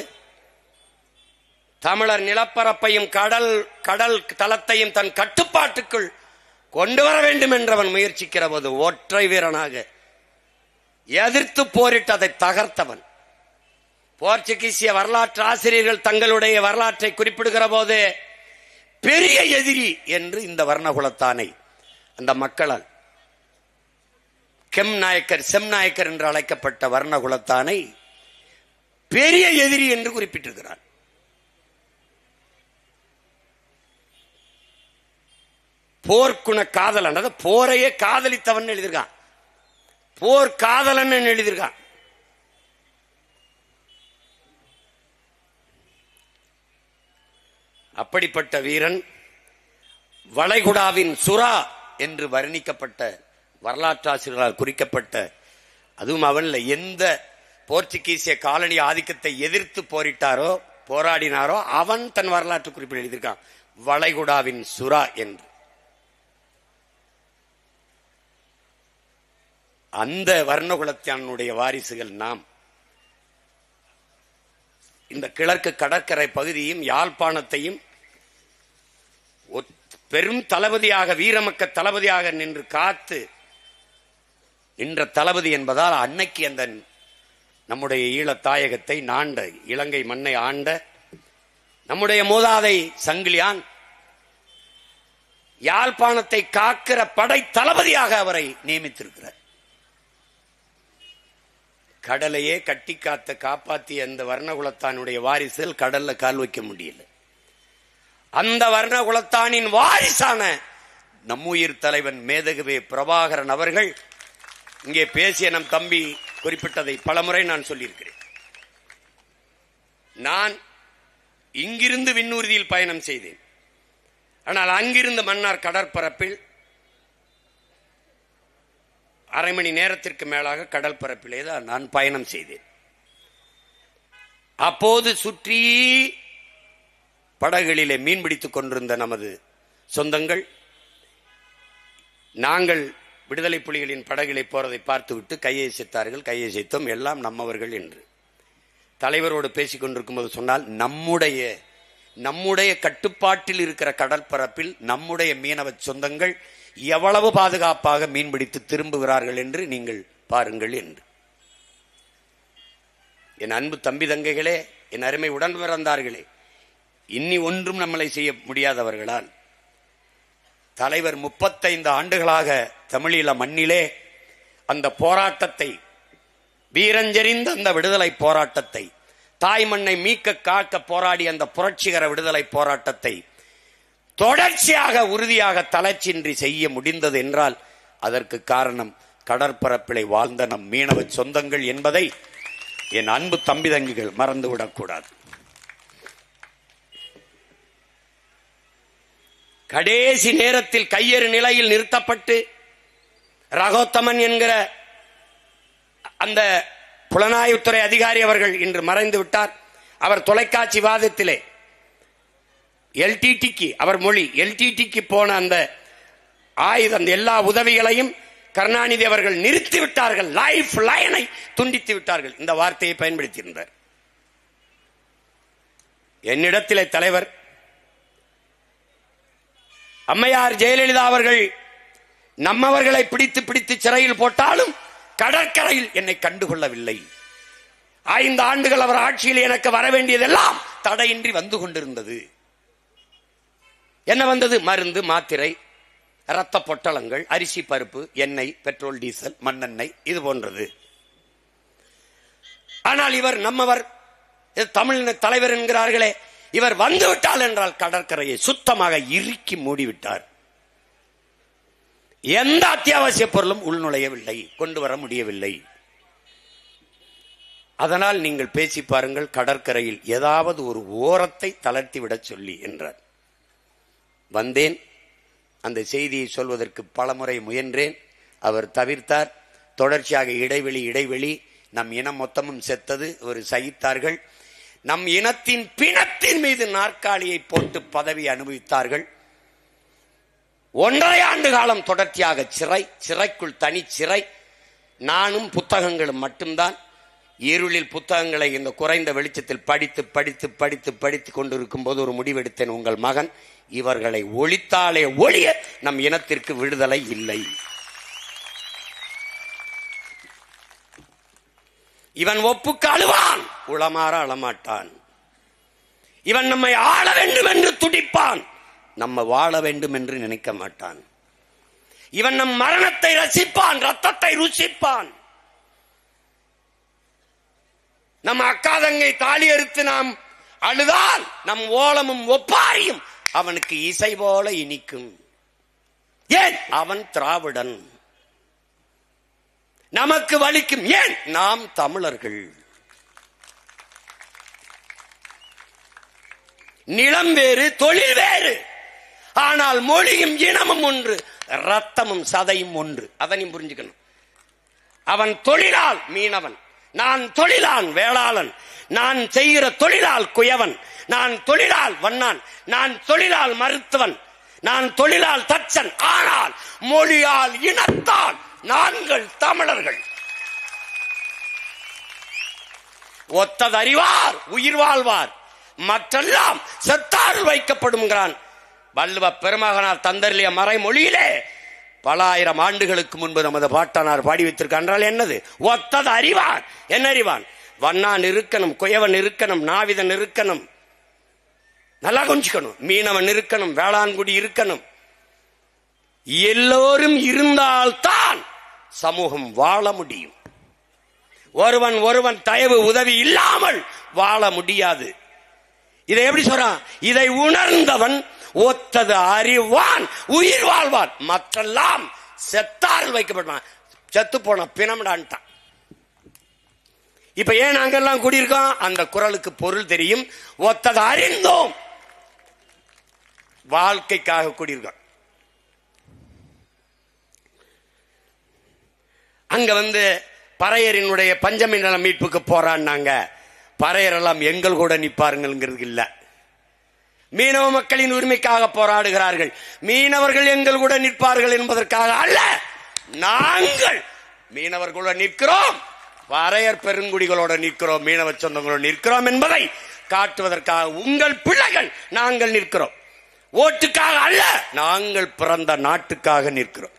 தமிழர் நிலப்பரப்பையும் கடல் கடல் தளத்தையும் தன் கட்டுப்பாட்டுக்குள் கொண்டு வர வேண்டும் என்றவன் முயற்சிக்கிற போது ஒற்றை வீரனாக எதிர்த்து போரிட்டு அதை தகர்த்தவன். போர்ச்சுகீசிய வரலாற்று ஆசிரியர்கள் தங்களுடைய வரலாற்றை குறிப்பிடுகிற போது பெரிய எதிரி என்று இந்த வர்ணகுலத்தானை அந்த மக்களால் செம்நாயக்கர் என்று அழைக்கப்பட்ட வர்ணகுலத்தானை பெரிய எதிரி என்று குறிப்பிட்டிருக்கிறார். போர்க்குண காதலன், போரையே காதலித்தவன் எழுதியிருக்கான், போர் காதலன் எழுதியிருக்கான். அப்படிப்பட்ட வீரன் வளைகுடாவின் சுறா என்று வர்ணிக்கப்பட்ட, வரலாற்றாசிரியர்களால் குறிக்கப்பட்ட, அதுவும் அவன்ல எந்த போர்ச்சுகீசிய காலனி ஆதிக்கத்தை எதிர்த்து போராடினாரோ அவன் தன் வரலாற்று குறிப்பில் எழுதியிருக்கான் வளைகுடாவின் சுறா என்று. அந்த வர்ணகுலத்தினுடைய வாரிசுகள் நாம். இந்த கிழக்கு கடற்கரை பகுதியும் யாழ்ப்பாணத்தையும் பெரும் தளபதியாக, வீரமக்க தளபதியாக நின்று காத்து நின்ற தளபதி என்பதால் அன்னைக்கு அந்த நம்முடைய ஈழத்தாயகத்தை நாண்ட, இலங்கை மண்ணை ஆண்ட நம்முடைய மூதாதை சங்கிலியான் யாழ்ப்பாணத்தை காக்கிற படை தளபதியாக அவரை நியமித்திருக்கிறார். கடலையே கட்டி காத்த காப்பாற்றிய அந்த வர்ணகுலத்தானுடைய வாரிசுகள் கடல்ல கால் வைக்க முடியல. அந்த வர்ணகுலத்தானின் வாரிசான நம்முயிர் தலைவன் மேதகுவே பிரபாகரன் அவர்கள் இங்கே பேசிய நம் தம்பி குறிப்பிட்டதை பலமுறை நான் சொல்லியிருக்கிறேன். நான் இங்கிருந்து விண்ணூர்தியில் பயணம் செய்தேன். ஆனால் அங்கிருந்து மன்னார் கடற்பரப்பில் அரை மணி நேரத்திற்கு மேலாக கடல் பரப்பிலே தான் நான் பயணம் செய்தேன். அப்போது சுற்றி படகுகளிலே மீன்பிடித்துக் கொண்டிருந்த நமது சொந்தங்கள், நாங்கள் விடுதலை புலிகளின் படகுகளை போறதை பார்த்துவிட்டு கையை செய்தார்கள். கையை செய்தோம், எல்லாம் நம்மவர்கள் என்று தலைவரோடு பேசிக் கொண்டிருக்கும் போது சொன்னால், நம்முடைய கட்டுப்பாட்டில் இருக்கிற கடற்பரப்பில் நம்முடைய மீனவ சொந்தங்கள் எவ்வளவு பாதுகாப்பாக மீன்பிடித்து திரும்புகிறார்கள் என்று நீங்கள் பாருங்கள் என்று. என் அன்பு தம்பி தங்கைகளே, என் அருமை உடன் பிறந்தார்களே, இனி ஒன்றும் நம்மளை செய்ய முடியாதவர்களால் தலைவர் 35 ஆண்டுகளாக தமிழீழ மண்ணிலே அந்த போராட்டத்தை, வீரஞ்செறிந்த அந்த விடுதலை போராட்டத்தை, தாய் மண்ணை மீட்க காக்க போராடி அந்த புரட்சிகர விடுதலை போராட்டத்தை தொடர்ச்சியாக உறுதியாக தளர்ச்சியின்றி செய்ய முடிந்தது என்றால் அதற்கு காரணம் கடற்பரப்பிலை வாழ்ந்த நம் மீனவ சொந்தங்கள் என்பதை என் அன்பு தம்பி தங்கிகள் மறந்துவிடக்கூடாது. கடைசி நேரத்தில் கையெறு நிலையில் நிறுத்தப்பட்டு ரகோத்தமன் என்கிற அந்த புலனாய்வுத்துறை அதிகாரி அவர்கள் இன்று மறைந்து விட்டார். அவர் தொலைக்காட்சி வாதத்திலே எல்டிடிக்கு, அவர் மொழி எல்டிடிக்கு போன அந்த ஆயுதம், எல்லா உதவிகளையும் கருணாநிதி அவர்கள் நிறுத்தி விட்டார்கள், லைஃப் லைனை துண்டித்து விட்டார்கள், இந்த வார்த்தையை பயன்படுத்தியிருந்தார். என்னிடத்திலே தலைவர் அம்மையார் ஜெயலலிதா அவர்கள் நம்மவர்களை பிடித்து சிறையில் போட்டாலும் கடற்கரையில் என்னை கண்டுகொள்ளவில்லை. 5 ஆண்டுகள் அவர் ஆட்சியில் எனக்கு வர வேண்டியதெல்லாம் தடையின்றி வந்து கொண்டிருந்தது. என்ன வந்தது? மருந்து, மாத்திரை, இரத்த பொட்டலங்கள், அரிசி, பருப்பு, எண்ணெய், பெட்ரோல், டீசல், மண்ணெண்ணெய், இது போன்றது. ஆனால் இவர் நம்மவர் தமிழ் தலைவர் என்கிறார்களே, இவர் வந்துவிட்டால் என்றால் கடற்கரையை சுத்தமாக இறுக்கி மூடிவிட்டார். எந்த அத்தியாவசிய பொருளும் உள்நுழையவில்லை, கொண்டு வர முடியவில்லை. அதனால் நீங்கள் பேசி பாருங்கள், கடற்கரையில் ஏதாவது ஒரு ஓரத்தை தளர்த்தி விட சொல்லி என்றார். வந்தேன், அந்த செய்தியை சொல்வதற்கு பலமுறை முயன்றேன், அவர் தவிர்த்தார். தொடர்ச்சியாக இடைவெளி நம் இனம் மொத்தமும் செத்தது, ஒரு சகித்தார்கள். நம் இனத்தின் பிணத்தின் மீது நாற்காலியை போட்டு பதவி அனுபவித்தார்கள். 1.5 ஆண்டு காலம் தொடர்ச்சியாக சிறைக்குள் தனி சிறை. நானும் புத்தகங்களும் மட்டும்தான். இருளில் புத்தகங்களை இந்த குறைந்த வெளிச்சத்தில் படித்து கொண்டிருக்கும் போது ஒரு முடிவெடுத்தேன், உங்கள் மகன் இவர்களை ஒழித்தாலே ஒழிய நம் இனத்திற்கு விடுதலை இல்லை. இவன் ஒப்புக்கு அழுவான், உளமாற அழமாட்டான். இவன் நம்மை ஆள வேண்டும் என்று துடிப்பான், நம்ம வாழ வேண்டும் என்று நினைக்க மாட்டான். இவன் நம் மரணத்தை ரசிப்பான், ரத்தத்தை ருசிப்பான். நம் அக்காதங்கை தாலி அறுத்து நாம் அழுதால் நம் ஓலமும் ஒப்பாரியும் அவனுக்கு இசை போல இனிக்கும். ஏன்? அவன் திராவிடன். நமக்கு வலிக்கும். ஏன்? நாம் தமிழர்கள். நிலம் வேறு, தொழில் வேறு, ஆனால் மொழியும் இனமும் ஒன்று, ரத்தமும் சதையும் ஒன்று. அதனையும் புரிஞ்சுக்கணும். அவன் தொழிலால் மீனவன், நான் தொழிலான் வேளாளன், நான் செய்கிற தொழிலால் குயவன், நான் தொழிலால் வண்ணான், நான் தொழிலால் மருத்துவன், நான் தொழிலால் தச்சன். ஆனால் மொழியால் இனத்தால் நாங்கள் தமிழர்கள். ஒத்தது அறிவார் உயிர் வாழ்வார், மற்றெல்லாம் செத்தாறு வைக்கப்படும். வள்ளுவ பெருமகனார் தந்தர்லிய மறைமொழியிலே பல ஆயிரம் ஆண்டுகளுக்கு முன்பு நமது பாட்டனார் பாடி வைத்திருக்கால் என்னது? ஒத்தது அறிவார். என்ன அறிவான்? வண்ணான் இருக்கணும், குயவன் இருக்கணும், நாவிதன் இருக்கணும், நல்லா கொஞ்சிக்கணும், மீனவன் இருக்கணும், வேளாண்குடி இருக்கணும். எல்லோரும் இருந்தால்தான் சமூகம் வாழ முடியும். ஒருவன் தயவு உதவி இல்லாமல் வாழ முடியாது. இதை எப்படி சொல்றான்? இதை உணர்ந்தவன் ஒத்தது அறிவான் உயிர் வாழ்வான், மற்றெல்லாம் செத்தாரில் வைக்கப்படுவான். செத்து போன பிணம்டான்ட்டான். இப்ப ஏன் நாங்கெல்லாம் கூடியிருக்கோம்? அந்த குரலுக்கு பொருள் தெரியும். ஒத்தது அறிந்தோம், வாழ்க்கைக்காக கூடியிருக்கோம். அங்க பறையரினுடைய பஞ்சமி நல மீட்புக்கு போறான்னாங்க. பறையரெல்லாம் எங்கள் கூட நிற்பாருங்கிறது இல்ல. மீனவ மக்களின் உரிமைக்காக போராடுகிறார்கள். மீனவர்கள் எங்கள் கூட நிற்பார்கள் என்பதற்காக அல்ல. நாங்கள் மீனவர்களோட நிற்கிறோம், பறையர் பெருங்குடிகளோட நிற்கிறோம், மீனவ சொந்தங்களோட நிற்கிறோம் என்பதை காட்டுவதற்காக உங்கள் பிள்ளைகள் நாங்கள் நிற்கிறோம். ஓட்டுக்காக அல்ல, நாங்கள் பிறந்த நாட்டுக்காக நிற்கிறோம்.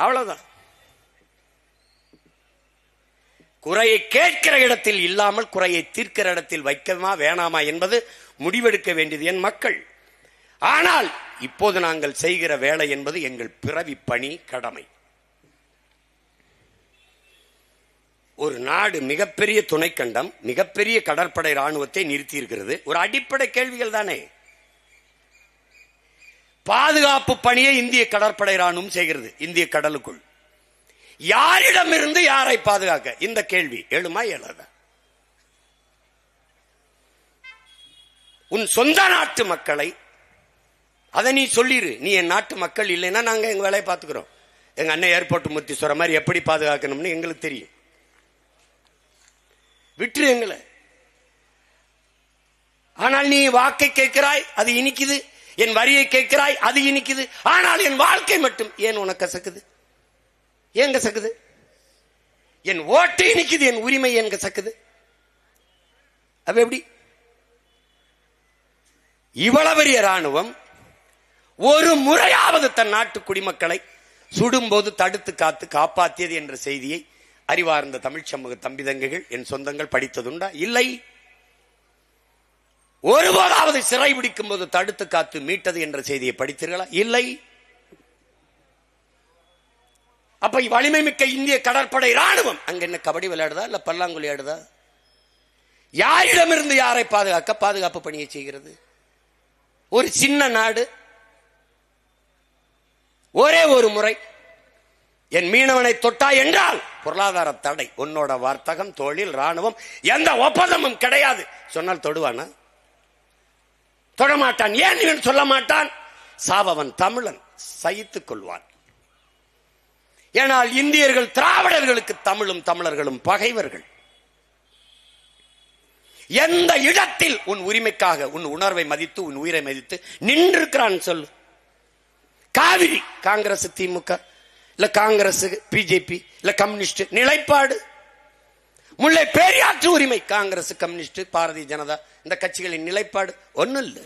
அவ்வளவுதான். குறையை கேட்கிற இடத்தில் இல்லாமல் குறையை தீர்க்கிற இடத்தில் வைக்கமா வேணாமா என்பது முடிவெடுக்க வேண்டியது என் மக்கள். ஆனால் இப்போது நாங்கள் செய்கிற வேலை என்பது எங்கள் பிறவி பணி, கடமை. ஒரு நாடு மிகப்பெரிய துணைக்கண்டம், மிகப்பெரிய கடற்படை ராணுவத்தை நிறுத்தி இருக்கிறது. ஒரு அடிப்படை கேள்விகள் தானே. பாதுகாப்பு பணியை இந்திய கடற்படை ராணுவம் செய்கிறது. இந்திய கடலுக்குள் யாரிடமிருந்து யாரை பாதுகாக்க? இந்த கேள்வி எழுமா எழாதா? உன் சொந்த நாட்டு மக்களை அதை நீ சொல்லிரு. நீ என் நாட்டு மக்கள் இல்லைன்னா நாங்க எங்க வேலையை பார்த்துக்கிறோம். எங்க அண்ணன் ஏர்போர்ட் மூர்த்தி சொல்ற மாதிரி எப்படி பாதுகாக்கணும்னு எங்களுக்கு தெரியும். விட்டுரு எங்களை. ஆனால் நீ வாக்கை கேட்கிறாய், அது இனிக்குது. என் வரியை கேட்கிறாய், அது இனிக்குது. ஆனால் என் வாழ்க்கை மட்டும் ஏன் உனக்கு கசக்குது? ஏன் கசக்குது? என் ஓட்டு இனிக்குது, என் உரிமை ஏன் கசக்குது? அப்ப எப்படி? இவ்வளவு பெரிய ராணுவம் ஒரு முறையாவது தன் நாட்டு குடிமக்களை சுடும்போது தடுத்து காத்து காப்பாற்றியது என்ற செய்தியை அறிவார்ந்த தமிழ் சமூக தம்பிதங்கைகள், என் சொந்தங்கள் படித்ததுண்டா? இல்லை. ஒருபோதாவது சிறை பிடிக்கும் போது தடுத்து காத்து மீட்டது என்ற செய்தியை படித்தீர்களா? இல்லை. அப்ப வலிமை மிக்க இந்திய கடற்படை ராணுவம் அங்க என்ன கபடி விளையாடுதா இல்ல பல்லாங்குழி ஆடுதா? யாரிடமிருந்து யாரை பாதுகாப்பு பணியை செய்கிறது? ஒரு சின்ன நாடு. ஒரே ஒரு முறை என் மீனவனை தொட்டா என்றால் பொருளாதார தடை. உன்னோட வர்த்தகம், தொழில், ராணுவம் எந்த ஒப்பந்தமும் கிடையாது சொன்னால் தொடுவானா? தொடமாட்டான். ஏன் சொல்ல மாட்டான்? சாபவன் தமிழன், சகித்துக் கொள்வான். ஏனால் இந்தியர்கள் திராவிடர்களுக்கு தமிழும் தமிழர்களும் பகைவர்கள். எந்த இடத்தில் உன் உரிமைக்காக உன் உணர்வை மதித்து உன் உயிரை மதித்து நின்றிருக்கிறான் சொல்லு. காவிரி காங்கிரஸ் திமுக இல்ல காங்கிரஸ் பிஜேபி இல்ல கம்யூனிஸ்ட் நிலைப்பாடு. முல்லை பெரியாற்று உரிமை காங்கிரஸ் கம்யூனிஸ்ட் பாரதிய ஜனதா இந்த கட்சிகளின் நிலைப்பாடு ஒன்னும் இல்ல.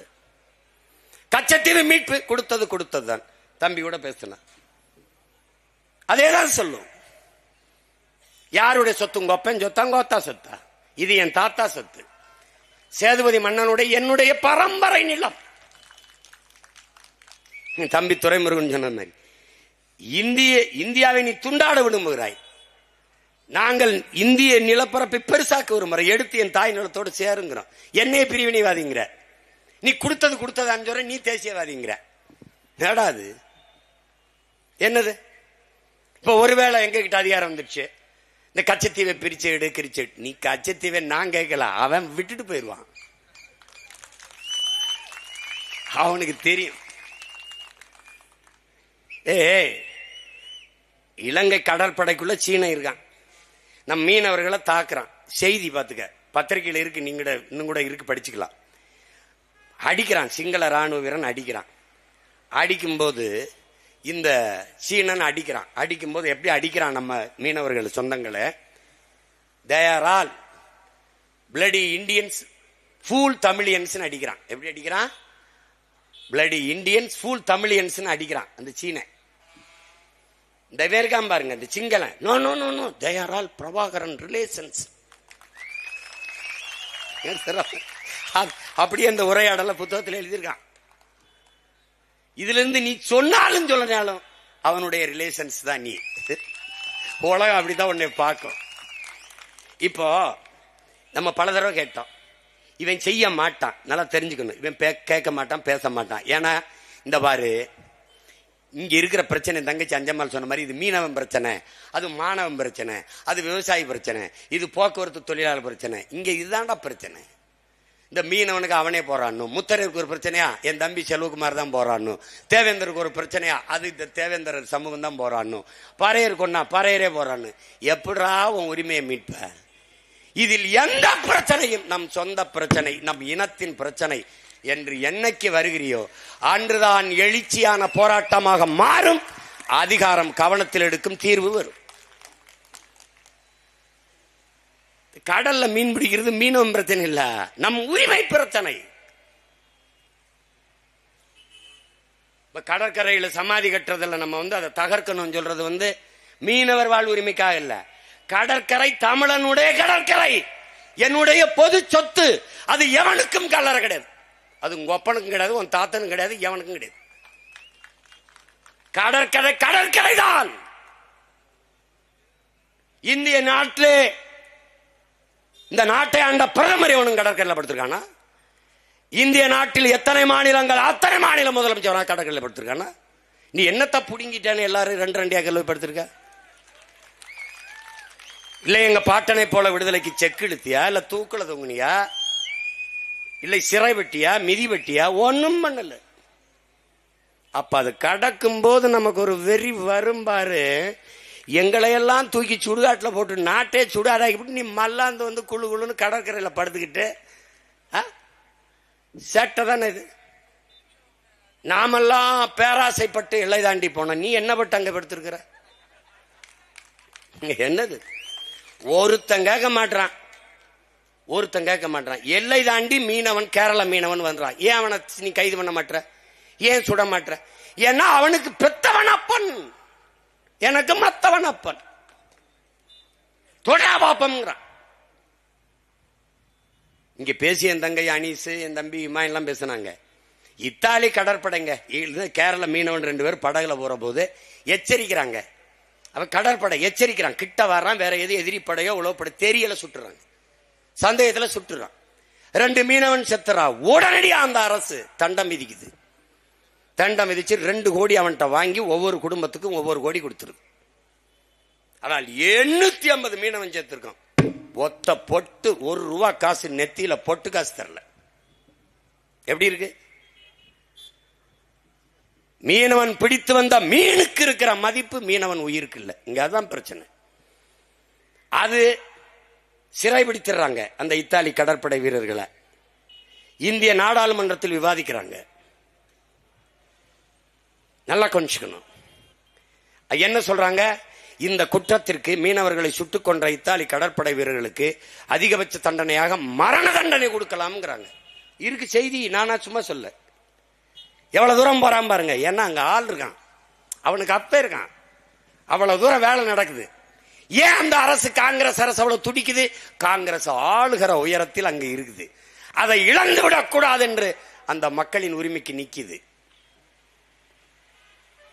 கச்சத்தீவு மீட்பு கொடுத்ததுதான். தம்பி கூட பேசினார். அதேதான் சொல்லும். யாருடைய சொத்து? உங்க அப்பன் சொத்தா உங்க அத்தா சொத்தா? இது என் தாத்தா சொத்து. சேதுபதி மன்னனுடைய என்னுடைய பரம்பரை நிலம். தம்பி துரைமுருகன் சொன்ன மாதிரி இந்தியாவை நீ துண்டாட விரும்புகிறாய். நாங்கள் இந்திய நிலப்பரப்பை பெருசாக்க ஒரு முறை எடுத்து என் தாய் நிலத்தோடு சேருங்கிறோம். என்னைய பிரிவினைவாதிங்கிற நீ கொடுத்தது அஞ்சு, நீ தேசியவாதிங்கிற நேடாது என்னது? இப்ப ஒருவேளை எங்க கிட்ட அதிகாரம் வந்துடுச்சு, இந்த கச்சத்தீவை பிரிச்சு நீ கச்சத்தீவை நான் கேட்கல, அவன் விட்டுட்டு போயிடுவான். அவனுக்கு தெரியும். இலங்கை கடற்படைக்குள்ள சீன இருக்கான். நம் மீனவர்களை தாக்குறான். செய்தி பார்த்துக்க, பத்திரிகையில் இருக்கு, நீங்க இன்னும் கூட இருக்கு, படிச்சுக்கலாம். அடிக்கிறான், சிங்கள ராணுவ வீரன் அடிக்கிறான். அடிக்கும்போது இந்த சீனன் அடிக்கிறான். அடிக்கும்போது எப்படி அடிக்கிறான்? நம்ம மீனவர்கள் சொந்தங்களை, they are all bloody Indians, fool Tamilians அடிக்கிறான். எப்படி அடிக்கிறான்? bloody Indians, fool Tamilians அடிக்கிறான் அந்த சீன. இந்த பேருக்காம பாருங்க, இந்த சிங்களன், no no no no, they are all Prabhakaran relations. அப்படியே அந்த உரையாடல புத்தகத்தில் எழுதியிருக்கான். இதுல இருந்து நீ சொன்னாலும் சொல்லனாலும் அவனுடைய ரிலேஷன்ஸ் தான் நீ. உலகம் அப்படிதான் உன்னை பார்க்கும். இப்போ நம்ம பல தடவை கேட்டோம், இவன் செய்ய மாட்டான், நல்லா தெரிஞ்சுக்கணும். இவன் கேட்க மாட்டான், பேச மாட்டான். ஏன்னா இந்த பாரு, இங்க இருக்கிற பிரச்சனை தங்கச்சி அஞ்சம்மாள் சொன்ன மாதிரி, இது மீனவன் பிரச்சனை, அது மாணவன் பிரச்சனை, அது விவசாயி பிரச்சனை, இது போக்குவரத்து தொழிலாளர் பிரச்சனை. இங்க இதுதான்டா பிரச்சனை. இந்த மீனவனுக்கு அவனே போறான்னு, முத்தரையருக்கு ஒரு பிரச்சனையா, என் தம்பி செல்வகுமார் தான் போறான்னு, தேவேந்தருக்கு ஒரு பிரச்சனையா, அது இந்த தேவேந்தர் சமூகம் தான் போறான்னு, பறையர் கொண்டா பறையரே போறான்னு. எப்படா உன் உரிமையை மீட்ப? இதில் எந்த பிரச்சனையும் நம் சொந்த பிரச்சனை, நம் இனத்தின் பிரச்சனை என்று என்னைக்கு வருகிறியோ அன்றுதான் எழுச்சியான போராட்டமாக மாறும். அதிகாரம் கவனத்தில் எடுக்கும், தீர்வு வரும். கடல்ல மீன் பிடிக்கிறது மீனவன் பிரச்சனை இல்ல, நம் உரிமை பிரச்சனை. கடற்கரையில சமாதி கட்டுறதுல நம்ம அதை தகர்க்கணும் சொல்றது மீனவர் வாழ் உரிமைக்காக இல்ல. கடற்கரை தமிழனுடைய கடற்கரை, என்னுடைய பொது சொத்து. அது எவனுக்கும் கலர கிடையாது. அது உங்க ஒப்பனுக்கும் கிடையாது, உன் தாத்தனுக்கும் கிடையாது, எவனுக்கும் கிடையாது. கடற்கரை கடற்கரை தான். இந்திய நாட்டிலே இந்த நாட்டை ஆண்ட பிரதமர் எவனும் கடற்கரையில் படுத்திருக்கானா? இந்திய நாட்டில் எத்தனை மாநிலங்கள், அத்தனை மாநில முதலமைச்சர் கடற்கரையில் படுத்திருக்கானா? நீ என்னத்த புடுங்கிட்டான்னு எல்லாரும் ரெண்டு ரெண்டு ஏக்கர்ல படுத்திருக்க? இல்ல எங்க பாட்டனை போல விடுதலைக்கு செக்கு இழுத்தியா, இல்ல தூக்குல தொங்குனியா, இல்லை சிறை வெட்டியா, மிதி வெட்டியா? ஒன்னும் பண்ணல. அப்ப அது கடக்கும் போது நமக்கு ஒரு வெறி வரும் பாரு. எங்களையெல்லாம் தூக்கி சுடுகாட்டில் போட்டு நாட்டே சுடாதாக்கிட்டு நீ மல்லாந்து குழு குழுன்னு கடற்கரையில் படுத்துக்கிட்டு சேட்டை தானே இது. நாமெல்லாம் பேராசைப்பட்டு எல்லை தாண்டி போனோம். நீ என்ன பட்டு அங்க படுத்திருக்கிற? என்னது? ஒருத்தன் கேட்க மாட்டான். எல்லை தாண்டி மீனவன், கேரள மீனவன் வந்துறான். ஏன் அவனை நீ கைது பண்ண மாட்ட? ஏன் சுட மாட்ட? ஏன்னா அவனுக்கு பெத்தவன் அப்பன், எனக்கு மத்தவன் அப்பன். தொடா பாப்பம்ங்கிறான். இங்க பேசிய என் தங்கை அனீஸ், என் தம்பி இம்மா எல்லாம் பேசினாங்க. இத்தாலி கடற்படைங்க கேரள மீனவன் 2 பேர் படகுல போற போது எச்சரிக்கிறாங்க, அவன் கடற்படை எச்சரிக்கிறான், கிட்ட வர்றான், வேற எது எதிரி படையோ உளவுப்படை தெரியல, சுட்டுறாங்க, சந்தேகத்துல சுட்டுறான். 2 மீனவன் செத்துறா. உடனடியா அந்த அரசு தண்டம் விதிக்குது. தண்டம் விதிச்சு 2 கோடி அவன்கிட்ட வாங்கி ஒவ்வொரு குடும்பத்துக்கும் ஒவ்வொரு கோடி கொடுத்துருது. ஆனால் 850 மீனவன் செத்துருக்கான். ஒத்த பொட்டு 1 ரூபா காசு நெத்தியில பொட்டு காசு தரல. எப்படி இருக்கு? மீனவன் பிடித்து வந்த மீனுக்கு இருக்கிற மதிப்பு மீனவன் உயிருக்கு இல்ல. இங்க அதான் பிரச்சனை. அது சிறை பிடித்துறாங்க அந்த இத்தாலி கடற்படை வீரர்களை. இந்திய நாடாளுமன்றத்தில் விவாதிக்கிறாங்க. நல்லா கொஞ்சிக்கணும். என்ன சொல்றாங்க? இந்த குற்றத்திற்கு, மீனவர்களை சுட்டுக் கொன்ற இத்தாலி கடற்படை வீரர்களுக்கு அதிகபட்ச தண்டனையாக மரண தண்டனை கொடுக்கலாம்ங்கிறாங்க. இருக்கு செய்தி, நானா சும்மா சொல்ல. எவ்வளவு தூரம் போறான் பாருங்க. ஏன்னா அங்க ஆள் இருக்கான், அவனுக்கு அப்ப இருக்கான், அவ்வளவு தூரம் வேலை நடக்குது. ஏன் அந்த அரசு, காங்கிரஸ் அரசு அவ்வளவு துடிக்குது? காங்கிரஸ் ஆளுகிற உயரத்தில் அங்க இருக்குது. அதை இழந்து விடக்கூடாது என்று அந்த மக்களின் உரிமைக்கு நிக்குது.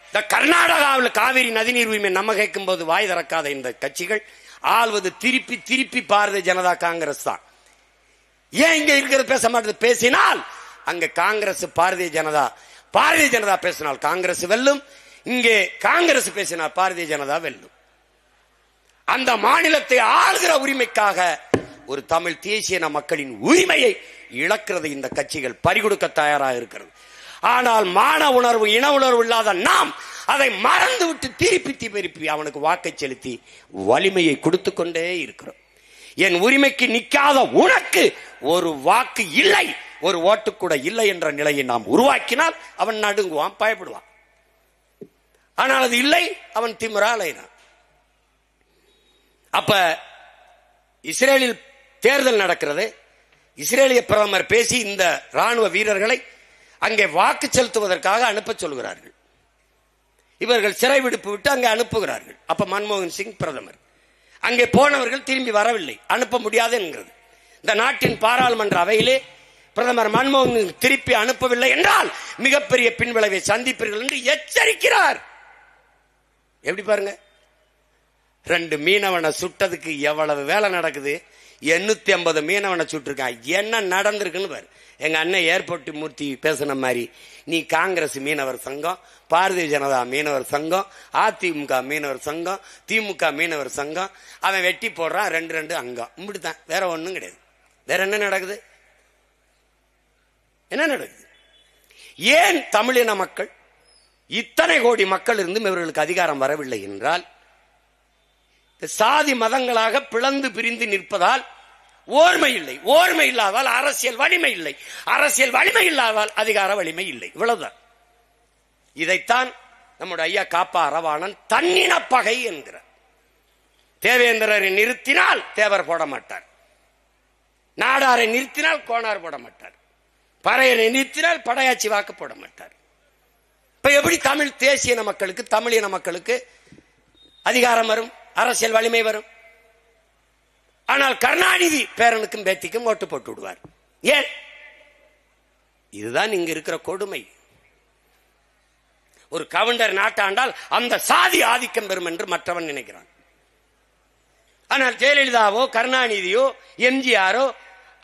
இந்த கர்நாடகாவில் காவிரி நதிநீர் உரிமை நம்ம கேட்கும் போது வாய் திறக்காத இந்த கட்சிகள் ஆள்வது திருப்பி திருப்பி பாரதிய ஜனதா காங்கிரஸ் தான். ஏன் இங்க இருக்கிறது பேச மாட்டேது? பேசினால் அங்க காங்கிரஸ் பாரதிய ஜனதா பேசினால் காங்கிரஸ் வெல்லும், இங்கே காங்கிரஸ் பேசினால் பாரதிய ஜனதா வெல்லும். அந்த மாநிலத்தை ஆளுகிற உரிமைக்காக ஒரு தமிழ் தேசிய மக்களின் உரிமையை இழக்கிறது இந்த கட்சிகள் பறிகொடுக்க தயாராக இருக்கிறது. ஆனால் மான உணர்வு, இன உணர்வு இல்லாத நாம் அதை மறந்துவிட்டு திருப்பி திருப்பி அவனுக்கு வாக்கை செலுத்தி வலிமையை கொடுத்து கொண்டே இருக்கிறோம். என் உரிமைக்கு நிற்காத உனக்கு ஒரு வாக்கு இல்லை, ஒரு ஓட்டு கூட இல்லை என்ற நிலையை நாம் உருவாக்கினால் அவன் நடுங்குவான், பயப்படுவான். ஆனால் அது இல்லை, அவன் திமிரா அலைனான். அப்ப இஸ்ரேலில் தேர்தல் நடக்கிறது. இஸ்ரேலிய பிரதமர் பேசி இந்த ராணுவ வீரர்களை அங்கே வாக்கு செலுத்துவதற்காக அனுப்ப சொல்கிறார்கள். இவர்கள் சிறை விடுப்பு விட்டு அங்கே அனுப்புகிறார்கள். அப்ப மன்மோகன் சிங் பிரதமர். அங்கே போனவர்கள் திரும்பி வரவில்லை, அனுப்ப முடியாது என்கிறது. இந்த நாட்டின் பாராளுமன்ற அவையிலே பிரதமர் மன்மோகன் திருப்பி அனுப்பவில்லை என்றால் மிகப்பெரிய பின்விளைவை சந்திப்பீர்கள் என்று எச்சரிக்கிறார். எப்படி பாருங்க, 2 மீனவனை சுட்டதுக்கு எவ்வளவு வேலை நடக்குது. 850 மீனவனை சுட்டிருக்கான். என்ன நடந்திருக்குன்னு பாரு. எங்க அண்ணன் ஏர்போர்ட் மூர்த்தி பேசின மாதிரி, நீ காங்கிரஸ் மீனவர் சங்கம், பாரதிய ஜனதா மீனவர் சங்கம், அதிமுக மீனவர் சங்கம், திமுக மீனவர் சங்கம், அவன் வெட்டி போடுறான் 2 அங்கம். இப்படித்தான், வேற ஒண்ணும் கிடையாது. வேற என்ன நடக்குது? என்ன நடக்குது? ஏன் தமிழின மக்கள், இத்தனை கோடி மக்கள் இருந்தும் இவர்களுக்கு அதிகாரம் வரவில்லை என்றால், சாதி மதங்களாக பிளந்து பிரிந்து நிற்பதால் ஓர்மை இல்லை. ஓர்மை இல்லாதால் அரசியல் வலிமை இல்லை. அரசியல் வலிமை இல்லாதால் அதிகார வலிமை இல்லை. இவ்வளவுதான். இதைத்தான் நம்முடைய ஐயா காப்பா அரவாணன் தன்னின பகை என்கிறார். தேவேந்திரரை நிறுத்தினால் தேவர் போட மாட்டார், நாடாரை நிறுத்தினால் கோணார் போட மாட்டார், பறையரை நிறுத்தினால் படையாச்சி வாக்கு போட மாட்டார். இப்ப எப்படி தமிழ் தேசிய மக்களுக்கு, தமிழின மக்களுக்கு அதிகாரம் வரும், அரசியல் வலிமை வரும்? ஆனால் கருணாநிதி பேரனுக்கும் பேத்திக்கும் ஓட்டு போட்டு விடுவார். ஏன்? இதுதான் இங்க இருக்கிற கொடுமை. ஒரு கவுண்டர் நாட்டாண்டால் அந்த சாதி ஆதிக்கம் பெறும் என்று மற்றவன் நினைக்கிறான். ஆனால் ஜெயலலிதாவோ கருணாநிதியோ எம்ஜிஆரோ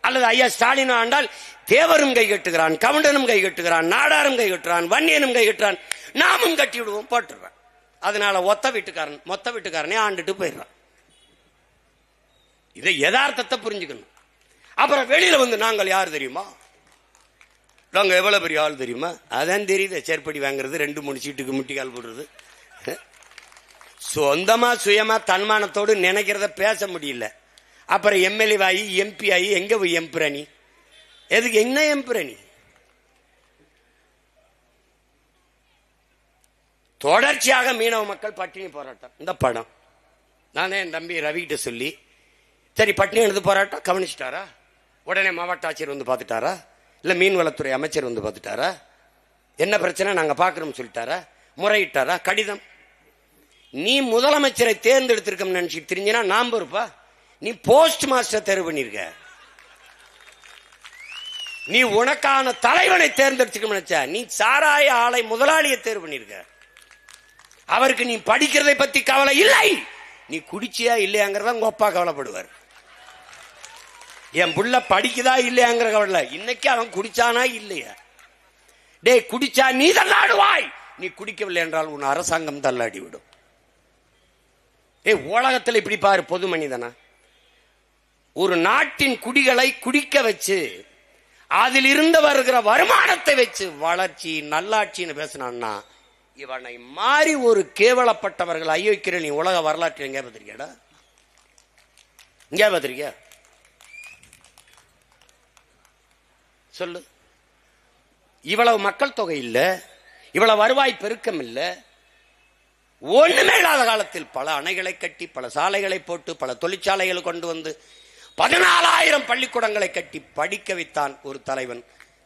அல்லது ஐயா ஸ்டாலினோ ஆண்டால் தேவரும் கை கட்டுகிறான், கவுண்டனும் கை கட்டுகிறான், நாடாரும் கை கட்டுறான், வன்னியனும் கை கட்டுறான், நாமும் கட்டி விடுவோம், போட்டுறான். அதனால மொத்த வீட்டுக்காரனே ஆண்டுட்டு போயிடுறான். இதை யதார்த்தத்தை புரிஞ்சுக்கணும். அப்புறம் வெளியில வந்து நாங்கள் யார் தெரியுமா, நாங்க எவ்வளவு பெரிய ஆள் தெரியுமா, அதான் தெரியுது. செருப்படி வாங்குறது, 2-3 சீட்டுக்கு முட்டிக்கால் போடுறது, சொந்தமா சுயமா தன்மானத்தோடு நினைக்கிறத பேச முடியல. அப்புறம் எம்எல்ஏ ஆகி எம்பி ஆகி எங்க போய் எம்பிரணி? எதுக்கு என்ன எம்பிரணி? தொடர்ச்சியாக மீனவ மக்கள் பட்டினி போராட்டம். இந்த படம் நானே என் தம்பி ரவிகிட்ட சொல்லி, சரி பட்டினி எழுது போராட்டம் கவனிச்சிட்டாரா? உடனே மாவட்ட ஆட்சியர் வந்து பார்த்துட்டாரா? இல்ல மீன்வளத்துறை அமைச்சர் வந்து பார்த்துட்டாரா? என்ன பிரச்சனை நாங்க பாக்குறோம் சொல்லிட்டாரா? முறையிட்டாரா? கடிதம். நீ முதலமைச்சரை தேர்ந்தெடுத்திருக்க நினைச்சு தெரிஞ்சினா நாம் பொறுப்பா? நீ போஸ்ட் மாஸ்டர் தேர்வு பண்ணிருக்க, நீ உனக்கான தலைவனை தேர்ந்தெடுத்துக்க நினைச்ச, நீ சாராய ஆலை முதலாளியை தேர்வு பண்ணிருக்க. அவருக்கு நீ படிக்கிறதை பத்தி கவலை இல்லை, நீ குடிச்சியா இல்லையாங்கிறத உங்க அப்பா கவலைப்படுவார். என் புள்ள படிக்குதா இல்லையாங்கிற கவலை. இன்னைக்கு அவன் குடிச்சானா இல்லையா? டே குடிச்சா நீ தள்ளாடுவாய், நீ குடிக்கவில்லை என்றால் உன் அரசாங்கம் தள்ளாடி விடும். உலகத்தில் இப்படி பாரு, பொது மனிதனா ஒரு நாட்டின் குடிகளை குடிக்க வச்சு அதில் இருந்து வருகிற வருமானத்தை வச்சு வளர்ச்சி நல்லாட்சின்னு பேசினான்னா இவனை மாறி ஒரு கேவலப்பட்டவர்கள் ஐயோக்கிற நீ உலக வரலாற்று எங்க பார்த்திருக்கியாடா? எங்க பார்த்திருக்கியா சொல்லு? இவ்வளவு மக்கள் தொகை இல்ல, இவ்வளவு வருவாய் பெருக்கம் இல்ல, ஒண்ணுமே இல்லாத காலத்தில் பல அணைகளை கட்டி பல சாலைகளை போட்டு பல தொழிற்சாலைகளை கொண்டு வந்து 14,000 பள்ளிக்கூடங்களை கட்டி படிக்க வைத்தான் ஒரு தலைவன்,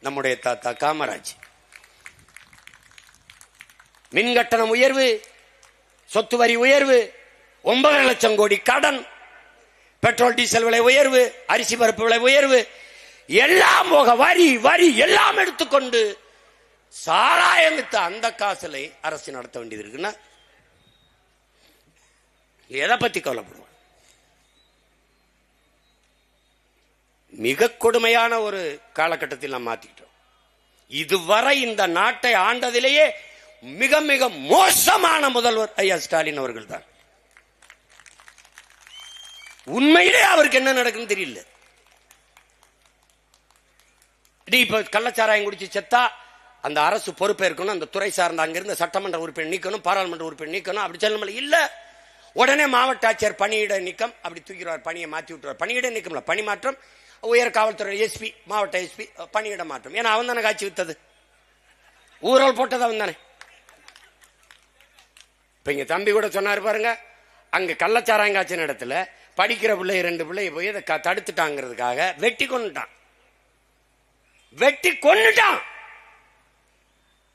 நம்முடைய தாத்தா காமராஜ். மின் கட்டணம் உயர்வு, சொத்து வரி உயர்வு, 9 லட்சம் கோடி கடன், பெட்ரோல் டீசல் விலை உயர்வு, அரிசி பருப்பு விலை உயர்வு, எல்லாம் போக வரி வரி எல்லாம் எடுத்துக்கொண்டு சாராயம் வித்த அந்த காசுல அரசு நடத்த வேண்டியது இருக்குன்னா எதை பத்தி கவலைப்படுவான்? மிக கொடுமையான ஒரு காலகட்டத்தில் நாம் மாத்திட்டோம். இதுவரை இந்த நாட்டை ஆண்டதிலேயே மிக மிக மோசமான முதல்வர் ஐயா ஸ்டாலின் அவர்கள் தான். உண்மையிலே அவருக்கு என்ன நடக்குன்னு தெரியல. இப்ப கள்ளச்சாராயம் குடிச்சு செத்தா அந்த அரசு பொறுப்பேற்கணும், அந்த துறை சார்ந்த அங்கிருந்த சட்டமன்ற உறுப்பினர் நீக்கணும், பாராளுமன்ற உறுப்பினர் நீக்கணும், அப்படி சொல்ல இல்ல. உடனே மாவட்ட ஆட்சியர் பணியிட நீக்கம் அப்படி தூக்கிடுவார், பணியை மாற்றி விட்டுருவார். பணியிட நீக்கம் பணி மாற்றம், உயர் காவல்துறை எஸ்பி மாவட்ட எஸ்பி பணியிட மாற்றம். ஏன்னா அவன் தானே காட்சி வித்தது, ஊரல் போட்டது அவன் தானே. இப்ப இங்க தம்பி கூட சொன்னாரு பாருங்க, அங்க கள்ளச்சாராயம் காய்ச்சின இடத்துல படிக்கிற பிள்ளை 2 பிள்ளைய போய் அதை தடுத்துட்டாங்கிறதுக்காக வெட்டி கொண்டுட்டான்.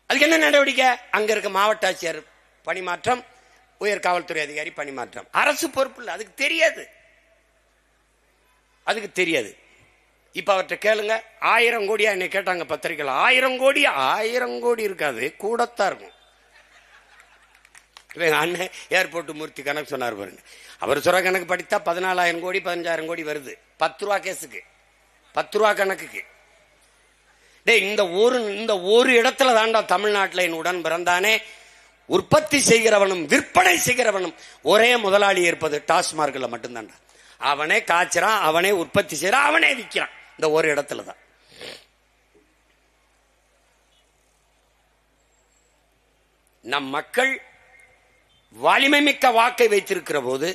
அதுக்கு என்ன நடவடிக்கை? அங்க இருக்க மாவட்ட ஆட்சியர் பணிமாற்றம், உயர் காவல்துறை அதிகாரி பணிமாற்றம். அரசு பொறுப்பு இல்லை, அதுக்கு தெரியாது, அதுக்கு தெரியாது. இப்ப அவர்கிட்ட கேளுங்க, 1000 கோடியா என்ன கேட்டாங்க பத்திரிகையில். 1000 கோடி 1000 கோடி இருக்காது, கூடத்தான் இருக்கும். அண்ணன் ஏர்போர்ட் மூர்த்தி கணக்கு சொன்னார் பாருங்க, அவர் சொல்ற கணக்கு படித்தா 14,000 கோடி 15,000 கோடி வருது. 10 ரூபா கேஸுக்கு, 10 ரூபா கணக்குக்கு. இந்த ஒரு இடத்துல தாண்டா தமிழ்நாட்டில் என் உடன் பிறந்தானே உற்பத்தி செய்கிறவனும் விற்பனை செய்கிறவனும் ஒரே முதலாளி இருப்பது டாஸ்மார்க்ல மட்டும்தான்டா. அவனே காய்ச்சறான், அவனே உற்பத்தி செய்யறான், அவனே விற்கிறான். இந்த ஒரு இடத்துல தான். நம் மக்கள் வலிமை மிக்க வாக்கை வைத்திருக்கிற போது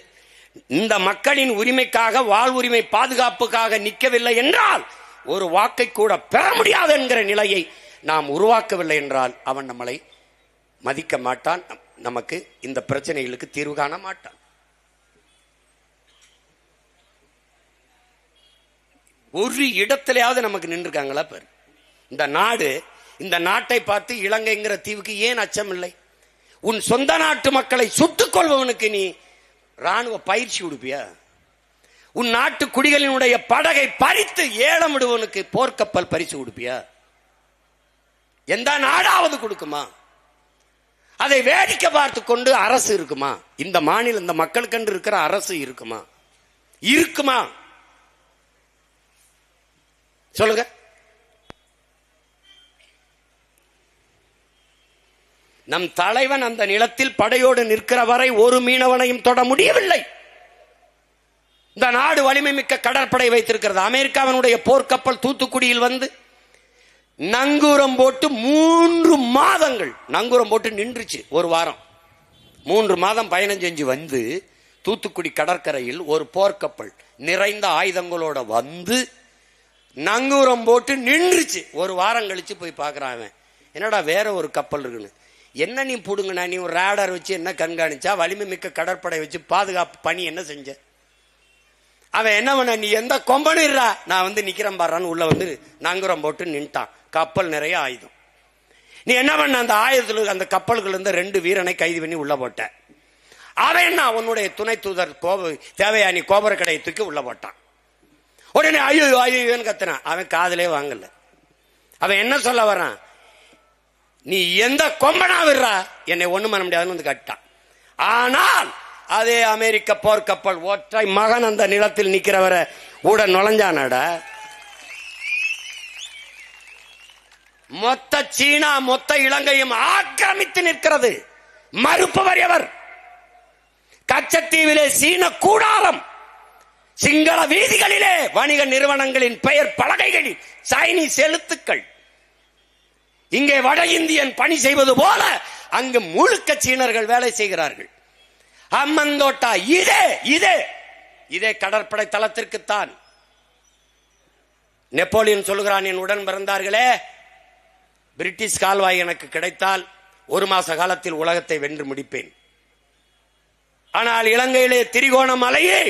இந்த மக்களின் உரிமைக்காக வாழ்வுரிமை பாதுகாப்புக்காக நிற்கவில்லை என்றால் ஒரு வாக்கை கூட பெற முடியாது என்கிற நிலையை நாம் உருவாக்கவில்லை என்றால் அவன் நம்மளை மதிக்க மாட்டான், நமக்கு இந்த பிரச்சனைகளுக்கு தீர்வு காண மாட்டான். ஒரு இடத்திலேயாவது நமக்கு நின்றுருக்காங்களா பாரு. இந்த நாட்டை பார்த்து இலங்கைங்கிற தீவுக்கு ஏன் அச்சம் இல்லை? உன் சொந்த நாட்டு மக்களை சுட்டுக் கொள்பவனுக்கு நீ ராணுவ பயிற்சி கொடுப்பியா? உன் நாட்டு குடிகளினுடைய படகை பறித்து ஏலம் விடுவனுக்கு போர்க்கப்பல் பரிசு கொடுப்பியா? எந்த நாடாவது கொடுக்குமா? அதை வேடிக்கை பார்த்து கொண்டு அரசு இருக்குமா? இந்த மாநிலம் இந்த மக்களுக்கென்று இருக்கிற அரசு இருக்குமா? இருக்குமா சொல்லுங்க. நம் தலைவன் அந்த நிலத்தில் படையோடு நிற்கிற வரை ஒரு மீனவனையும் தொட முடியவில்லை. இந்த நாடு வலிமை மிக்க கடற்படை வைத்திருக்கிறது. அமெரிக்காவினுடைய போர்க்கப்பல் தூத்துக்குடியில் வந்து நங்கூரம் போட்டு 3 மாதங்கள் நங்கூரம் போட்டு நின்றுச்சு. ஒரு வாரம் 3 மாதம் பயணம் செஞ்சு வந்து தூத்துக்குடி கடற்கரையில் ஒரு போர்க்கப்பல் நிறைந்த ஆயுதங்களோட வந்து நங்கூரம் போட்டு நின்றுச்சு. ஒரு வாரம் கழிச்சு போய் பார்க்கறான், என்னடா வேற ஒரு கப்பல் இருக்குன்னு. என்ன நீ புடுங்கண்ணா, நீ ஒரு ரேடார் வச்சு என்ன கண்காணிச்சா? வலிமை மிக்க கடற்படை வச்சு பாதுகாப்பு பணி என்ன செஞ்ச? அவன் என்ன பண்ண, நீ எந்த கொம்பனிடுறா, நான் வந்து நிக்கிறேன் பாடுறான்னு உள்ள வந்து நங்கூரம் போட்டு நின்ட்டான். கப்பல் நிறைய ஆயுதம். நீ என்ன பண்ண, அந்த ஆயுதத்துல அந்த கப்பல்கள் இருந்த 2 வீரனை கைது பண்ணி உள்ள போட்ட. அவன் என்ன, உன்னுடைய துணை தூதர் தேவையானி கோபுர கடையை தூக்கி உள்ள போட்டான். உடனே ஐயோ ஐயோன்னு கத்துனான். அவன் காதலே வாங்கல. அவன் என்ன சொல்ல வரான், நீ எந்த கொம்பனா விடுறா, என்னை ஒண்ணும் பண்ண முடியாதுன்னு வந்து கட்டான். ஆனால் அதே அமெரிக்க போர்க்கப்பல் ஒற்றை மகன் அந்த நிலத்தில் நிக்கிறவரை உடன் நுழைஞ்சானடா. மொத்த சீனா மொத்த இலங்கையும் ஆக்கிரமித்து நிற்கிறது. மறுப்பவர் எவர்? கச்சத்தீவிலே சீன கூடாரம், சிங்கள வீதிகளிலே வணிக நிறுவனங்களின் பெயர் பலகைகளில் சைனீஸ் எழுத்துக்கள். இங்கே வட இந்தியன் பணி செய்வது போல அங்கு முழுக்க சீனர்கள் வேலை செய்கிறார்கள். அம்மந்தோட்டா இதே இதே இதே கடற்படை தளத்திற்குத்தான். நெப்போலியன் சொல்லுகிறான், என் உடன் பிறந்தார்களே, பிரிட்டிஷ் கால்வாய் எனக்கு கிடைத்தால் 1 மாச காலத்தில் உலகத்தை வென்று முடிப்பேன். ஆனால் இலங்கையிலே திரிகோணமலையே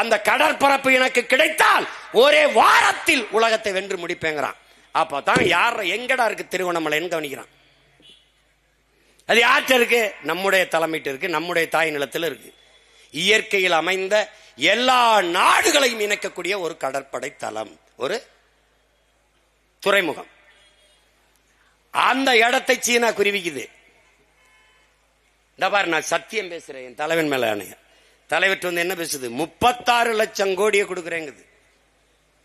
அந்த கடற்பரப்பு எனக்கு கிடைத்தால் ஒரே வாரத்தில் உலகத்தை வென்று முடிப்பேங்கிறான். அப்பதான் யார எங்கடா இருக்கு திருகோணமலைன்னு கவனிக்கிறான். அது யார்கிட்ட இருக்கு? நம்முடைய தலைமையிட்ட இருக்கு, நம்முடைய தாய் நிலத்தில் இருக்கு. இயற்கையில் அமைந்த எல்லா நாடுகளையும் இணைக்கக்கூடிய ஒரு கடற்படை தளம், ஒரு துறைமுகம். அந்த இடத்தை சீனா குருவிக்குது. நான் சத்தியம் பேசுறேன், என் தலைவன் மேல ஆணைய. தலைவர் வந்து என்ன பேசுது? 36 லட்சம் கோடியை கொடுக்குறேங்குது,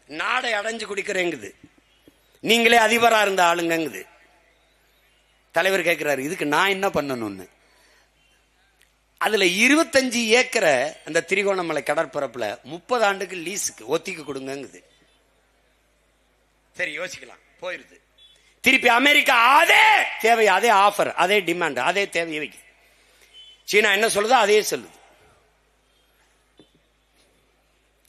நாடை அடைஞ்சு குடிக்கிறேங்குது, நீங்களே அதிபரா இருந்த ஆளுங்குது. தலைவர் கேட்கிறாரு, இதுக்கு நான் என்ன பண்ணணும்னு. அதுல 25 ஏக்கரை அந்த திரிகோணமலை கடற்பரப்புல 30 ஆண்டுக்கு லீஸுக்கு ஒத்திக்கு கொடுங்குது. சரி, யோசிக்கலாம், போயிருது. திருப்பி அமெரிக்கா அதே தேவை, அதே ஆஃபர், அதே டிமாண்ட், அதே தேவையை வைக்க. சீனா என்ன சொல்லுதோ அதே சொல்லுது.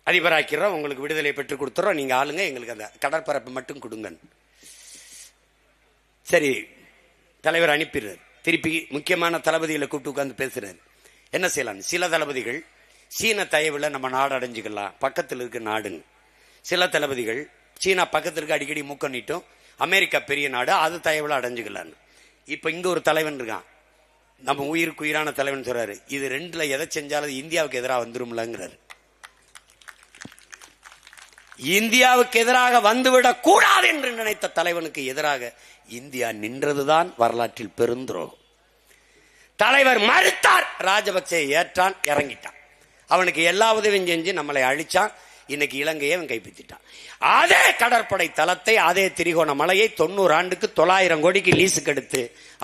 அதிபராக்கிறோம், உங்களுக்கு விடுதலை பெற்றுக் கொடுத்துறோம், நீங்க ஆளுங்க, எங்களுக்கு அந்த கடற்பரப்பு மட்டும் கொடுங்க. சரி, தலைவர் அனுப்பிடுறாரு. திருப்பி முக்கியமான தளபதிகளை கூப்பிட்டு உட்கார்ந்து பேசுறாரு. என்ன செய்யலாம்? சில தளபதிகள் சீன தயவுல நம்ம நாடு அடைஞ்சுக்கலாம், பக்கத்தில் இருக்க நாடுன்னு. சில தளபதிகள் சீனா பக்கத்தில் இருக்க அடிக்கடி மூக்க நீட்டும், அமெரிக்கா பெரிய நாடு, அது தயவுல அடைஞ்சுக்கலான்னு. இப்ப இங்க ஒரு தலைவன் இருக்கான், நம்ம உயிருக்கு உயிரான தலைவன் சொல்றாரு, இது ரெண்டுல எதை செஞ்சாலும் இந்தியாவுக்கு எதிராக வந்துரும்லங்கிறாரு. இந்தியாவுக்கு எதிராக வந்துவிடக் கூடாது என்று நினைத்த தலைவனுக்கு எதிராக இந்தியா நின்றதுதான் வரலாற்றில் பெருந்துரோகம். தலைவர் மறுத்தார், ராஜபக்சே ஏற்றான், இறங்கிட்டான். அவனுக்கு எல்லா உதவியும் செஞ்சு நம்மளை அழிச்சான். இன்னைக்கு இலங்கையை அவன் கைப்பற்றிட்டான். அதே கடற்படை தளத்தை, அதே திரிகோணமலையை 90 ஆண்டுக்கு 900 கோடிக்கு லீஸுக்கு எடுத்து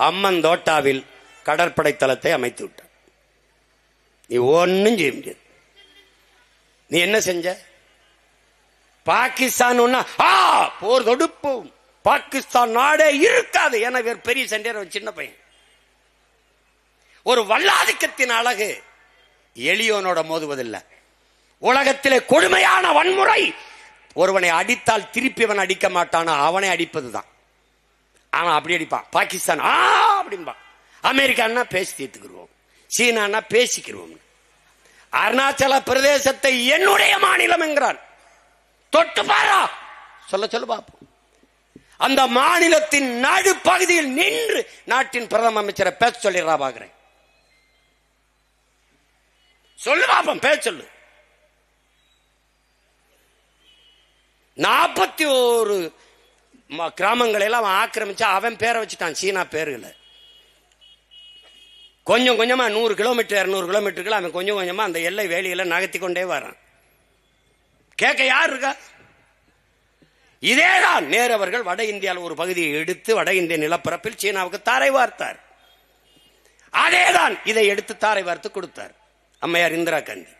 அம்மந்தோட்டாவில் கடற்படை தளத்தை அமைத்து விட்டான். நீ ஒன்னும் செய்ய முடியாது. நீ என்ன செஞ்ச? பாகிஸ்தான் போர் தொடுப்போம், பாகிஸ்தான் நாடே இருக்காது. ஏன்னா பெரிய சண்டை, சின்ன பையன். ஒரு வல்லாதிக்கத்தின் அழகு எளியோனோட மோதுவதில்லை. உலகத்திலே கொடுமையான வன்முறை, ஒருவனை அடித்தால் திருப்பி அவன் அடிக்க மாட்டானா, அவனை அடிப்பதுதான். அவன் அப்படி அடிப்பான். பாகிஸ்தான் அப்படின்பா, அமெரிக்கான்னா பேசி தீர்த்துக்கிடுவோம், சீனான்னா பேசிக்கிடுவோம். அருணாச்சல பிரதேசத்தை என்னுடைய மாநிலம் என்கிறான். தொட்டு பாரா, சொல்ல சொல்ல பாப்போம். அந்த மாநிலத்தின் நடுப்பகுதியில் நின்று நாட்டின் பிரதம அமைச்சரை பேச சொல்லிடுறா பாக்குறேன். சொல்லு பாப்போம், பேச சொல்லு. 41 கிராமங்களை எல்லாம் அவன் ஆக்கிரமிச்சா, அவன் பேரை வச்சுட்டான், சீனா பேருல. கொஞ்சம் கொஞ்சமா 100 கிலோமீட்டர் 200 கிலோமீட்டருக்கு அவன் கொஞ்சம் கொஞ்சமா அந்த எல்லை வேலியில நகர்த்தி கொண்டே வரான். கேட்க யார் இருக்கா? இதேதான் நேரு அவர்கள் வட இந்தியாவில் ஒரு பகுதியை எடுத்து வட இந்திய நிலப்பரப்பில் சீனாவுக்கு தாரை வார்த்தார். அதேதான் இதை எடுத்து தாரை வார்த்து கொடுத்தார் அம்மையார் இந்திரா காந்தி.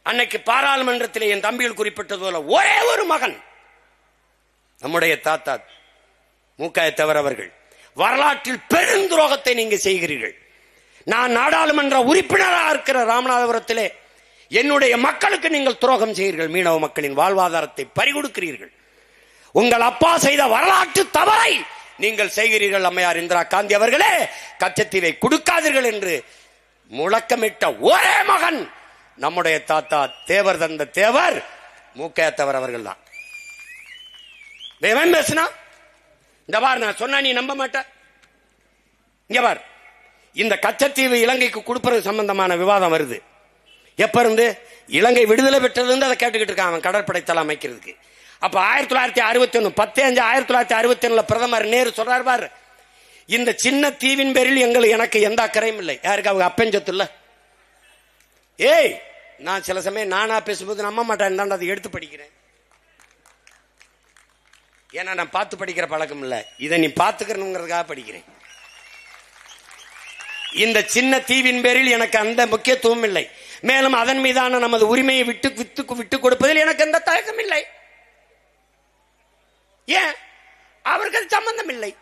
அன்னைக்கு பாராளுமன்றத்தில் என் தம்பிகள் குறிப்பிட்டது போல ஒரே ஒரு மகன், நம்முடைய தாத்தா மூக்காயத்தவர் அவர்கள், வரலாற்றில் பெருந்துரோகத்தை நீங்க செய்கிறீர்கள். நான் நாடாளுமன்ற உறுப்பினராக இருக்கிற ராமநாதபுரத்திலே என்னுடைய மக்களுக்கு நீங்கள் துரோகம் செய்கிறீர்கள், மீனவ மக்களின் வாழ்வாதாரத்தை பறிகொடுக்கிறீர்கள், உங்கள் அப்பா செய்த வரலாற்று தவறை நீங்கள் செய்கிறீர்கள். அம்மையார் இந்திரா காந்தி அவர்களே, கச்சத்தீவை கொடுக்காதீர்கள் என்று முழக்கமிட்ட ஒரே மகன் நம்முடைய தாத்தா தேவர் தந்த தேவர் மூக்கையத்தவர் அவர்கள் தான். பேசினா இந்த பார், நான் சொன்னா நீ நம்ப மாட்ட. இங்க பார், இந்த கச்சத்தீவு இலங்கைக்கு கொடுப்பது சம்பந்தமான விவாதம் வருது. எப்ப இருந்து? இலங்கை விடுதலை பெற்றது இருந்து அதை கேட்டுக்கிட்டு இருக்கான் அவன், கடற்படை தளம் அமைக்கிறதுக்கு. அப்ப 1961 10/5/1961 பிரதமர் நேரு சொல்றாரு பாரு, இந்த சின்ன தீவின் பேரில் எனக்கு எந்த அக்கறையும் இல்லை. யாருக்கு அவங்க அப்பஞ்சத்து இல்ல. ஏய், நான் சில சமயம் நானா பேசும்போது நம்ப மாட்டேன், அதை எடுத்து படிக்கிறேன். ஏன்னா நான் பார்த்து படிக்கிற பழக்கம் இல்ல, இதை நீ பார்த்துக்கிறனுங்கிறதுக்காக படிக்கிறேன். இந்த சின்ன தீவின் பேரில் எனக்கு அந்த முக்கியத்துவம் இல்லை. மேலும் அதன் மீதான நமது உரிமையை விட்டு கொடுப்பதில் எனக்கு எந்த தயக்கம் இல்லை. ஏன்? அவருக்கு சம்பந்தம் இல்லை.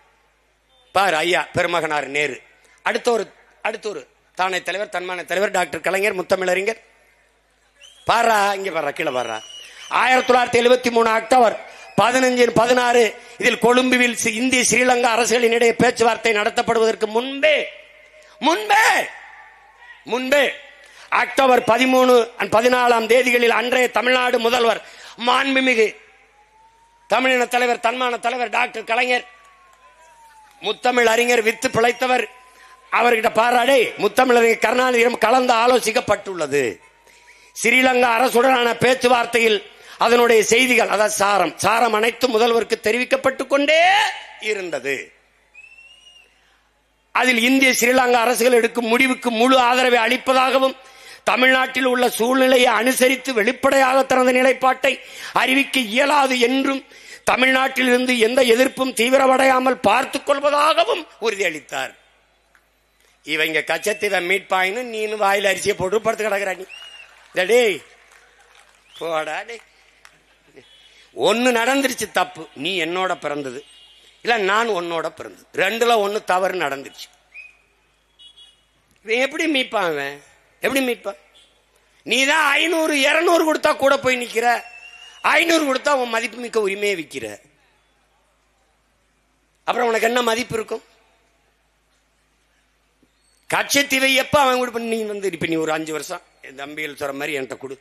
பாரு ஐயா பெருமகனார் நேரு, அடுத்த ஒரு தானே தலைவர், தன்மான தலைவர் டாக்டர் கலைஞர், முத்தமிழறிஞர். பாரா இங்க பாரா, கீழே பாரா. 1973 அக்டோபர் 15-16 இதில் கொழும்புவில் இந்திய ஸ்ரீலங்கா அரசுகளின் இடையே பேச்சுவார்த்தை நடத்தப்படுவதற்கு முன்பே அக்டோபர் 13-14 தேதிகளில் அன்றைய தமிழ்நாடு முதல்வர் மாண்புமிகு தமிழின தலைவர், தன்மான தலைவர் டாக்டர் கலைஞர், முத்தமிழ் அறிஞர், வித்து பிழைத்தவர், அவர்கிட்ட பாராடே முத்தமிழறிஞர் கருணாநிதியிடம் கலந்து ஆலோசிக்கப்பட்டுள்ளது. ஸ்ரீலங்கா அரசுடனான பேச்சுவார்த்தையில் அதனுடைய செய்திகள், அதாவது சாரம் அனைத்து முதல்வருக்கு தெரிவிக்கப்பட்டுக் கொண்டே இருந்தது. அதில் இந்திய ஸ்ரீலங்கா அரசுகள் எடுக்கும் முடிவுக்கு முழு ஆதரவை அளிப்பதாகவும், தமிழ்நாட்டில் உள்ள சூழ்நிலையை அனுசரித்து வெளிப்படையாக தனது நிலைப்பாட்டை அறிவிக்க இயலாது என்றும், தமிழ்நாட்டில் இருந்து எந்த எதிர்ப்பும் தீவிரமடையாமல் பார்த்துக் கொள்வதாகவும் உறுதியளித்தார். இவங்க கச்சத்தீவை மீட்பாயின்னு நீனு வாயில் அரிசியை போட்டு படுத்து கிடக்குறாங்க. ஒன்னு நடந்துருச்சு தப்பு, நீ என்னோட பிறந்தது இல்ல நான் உன்னோட பிறந்தது, ரெண்டுல ஒன்னு தவறு நடந்துருச்சு. எப்படி மீட்பான்? எப்படி மீட்பான்? நீ தான் 500-200 கொடுத்தா கூட போய் நிக்கிற, 500 கொடுத்தா உன் மதிப்பு மிக்க உரிமையை விற்கிற. அப்புறம் உனக்கு என்ன மதிப்பு இருக்கும்? கட்சத்தீவை எப்ப அவன் கூட நீ இப்ப நீ ஒரு 5 வருஷம் என் தம்பிகள் சொல்ற மாதிரி என்கிட்ட கொடு,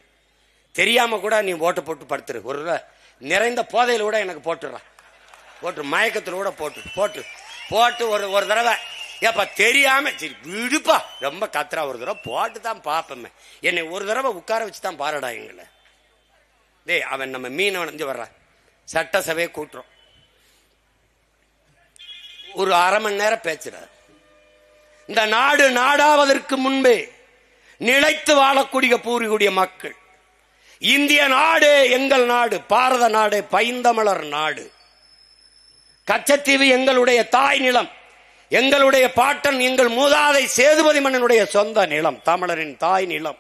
தெரியாம கூட நீ ஓட்ட போட்டு படுத்துரு, ஒரு நிறைந்த போதையில கூட எனக்கு போட்டுறான், போட்டு மயக்கத்துல கூட போட்டு ஒரு தடவை ஏப்பா தெரியாம சரி விடுப்பா ரொம்ப கத்துறா, ஒரு தடவை போட்டு தான் பாப்பமே, என்னை ஒரு தடவை உட்கார வச்சு தான் பாருடா எங்களை. டே அவன் நம்ம மீனவன் வர்றான், சட்டசபையை கூட்டுறோம், ஒரு அரை மணி நேரம் பேசுறார். இந்த நாடு நாடாவதற்கு முன்பே நிலைத்து வாழக்கூடிய பூர்வீக மக்கள், இந்திய நாடு எங்கள் நாடு, பாரத நாடு, பைந்தமிழர் நாடு, கச்சத்தீவு எங்களுடைய தாய் நிலம், எங்களுடைய பாட்டன் எங்கள் மூதாதை சேதுபதி மன்னனுடைய சொந்த நிலம், தமிழரின் தாய் நிலம்.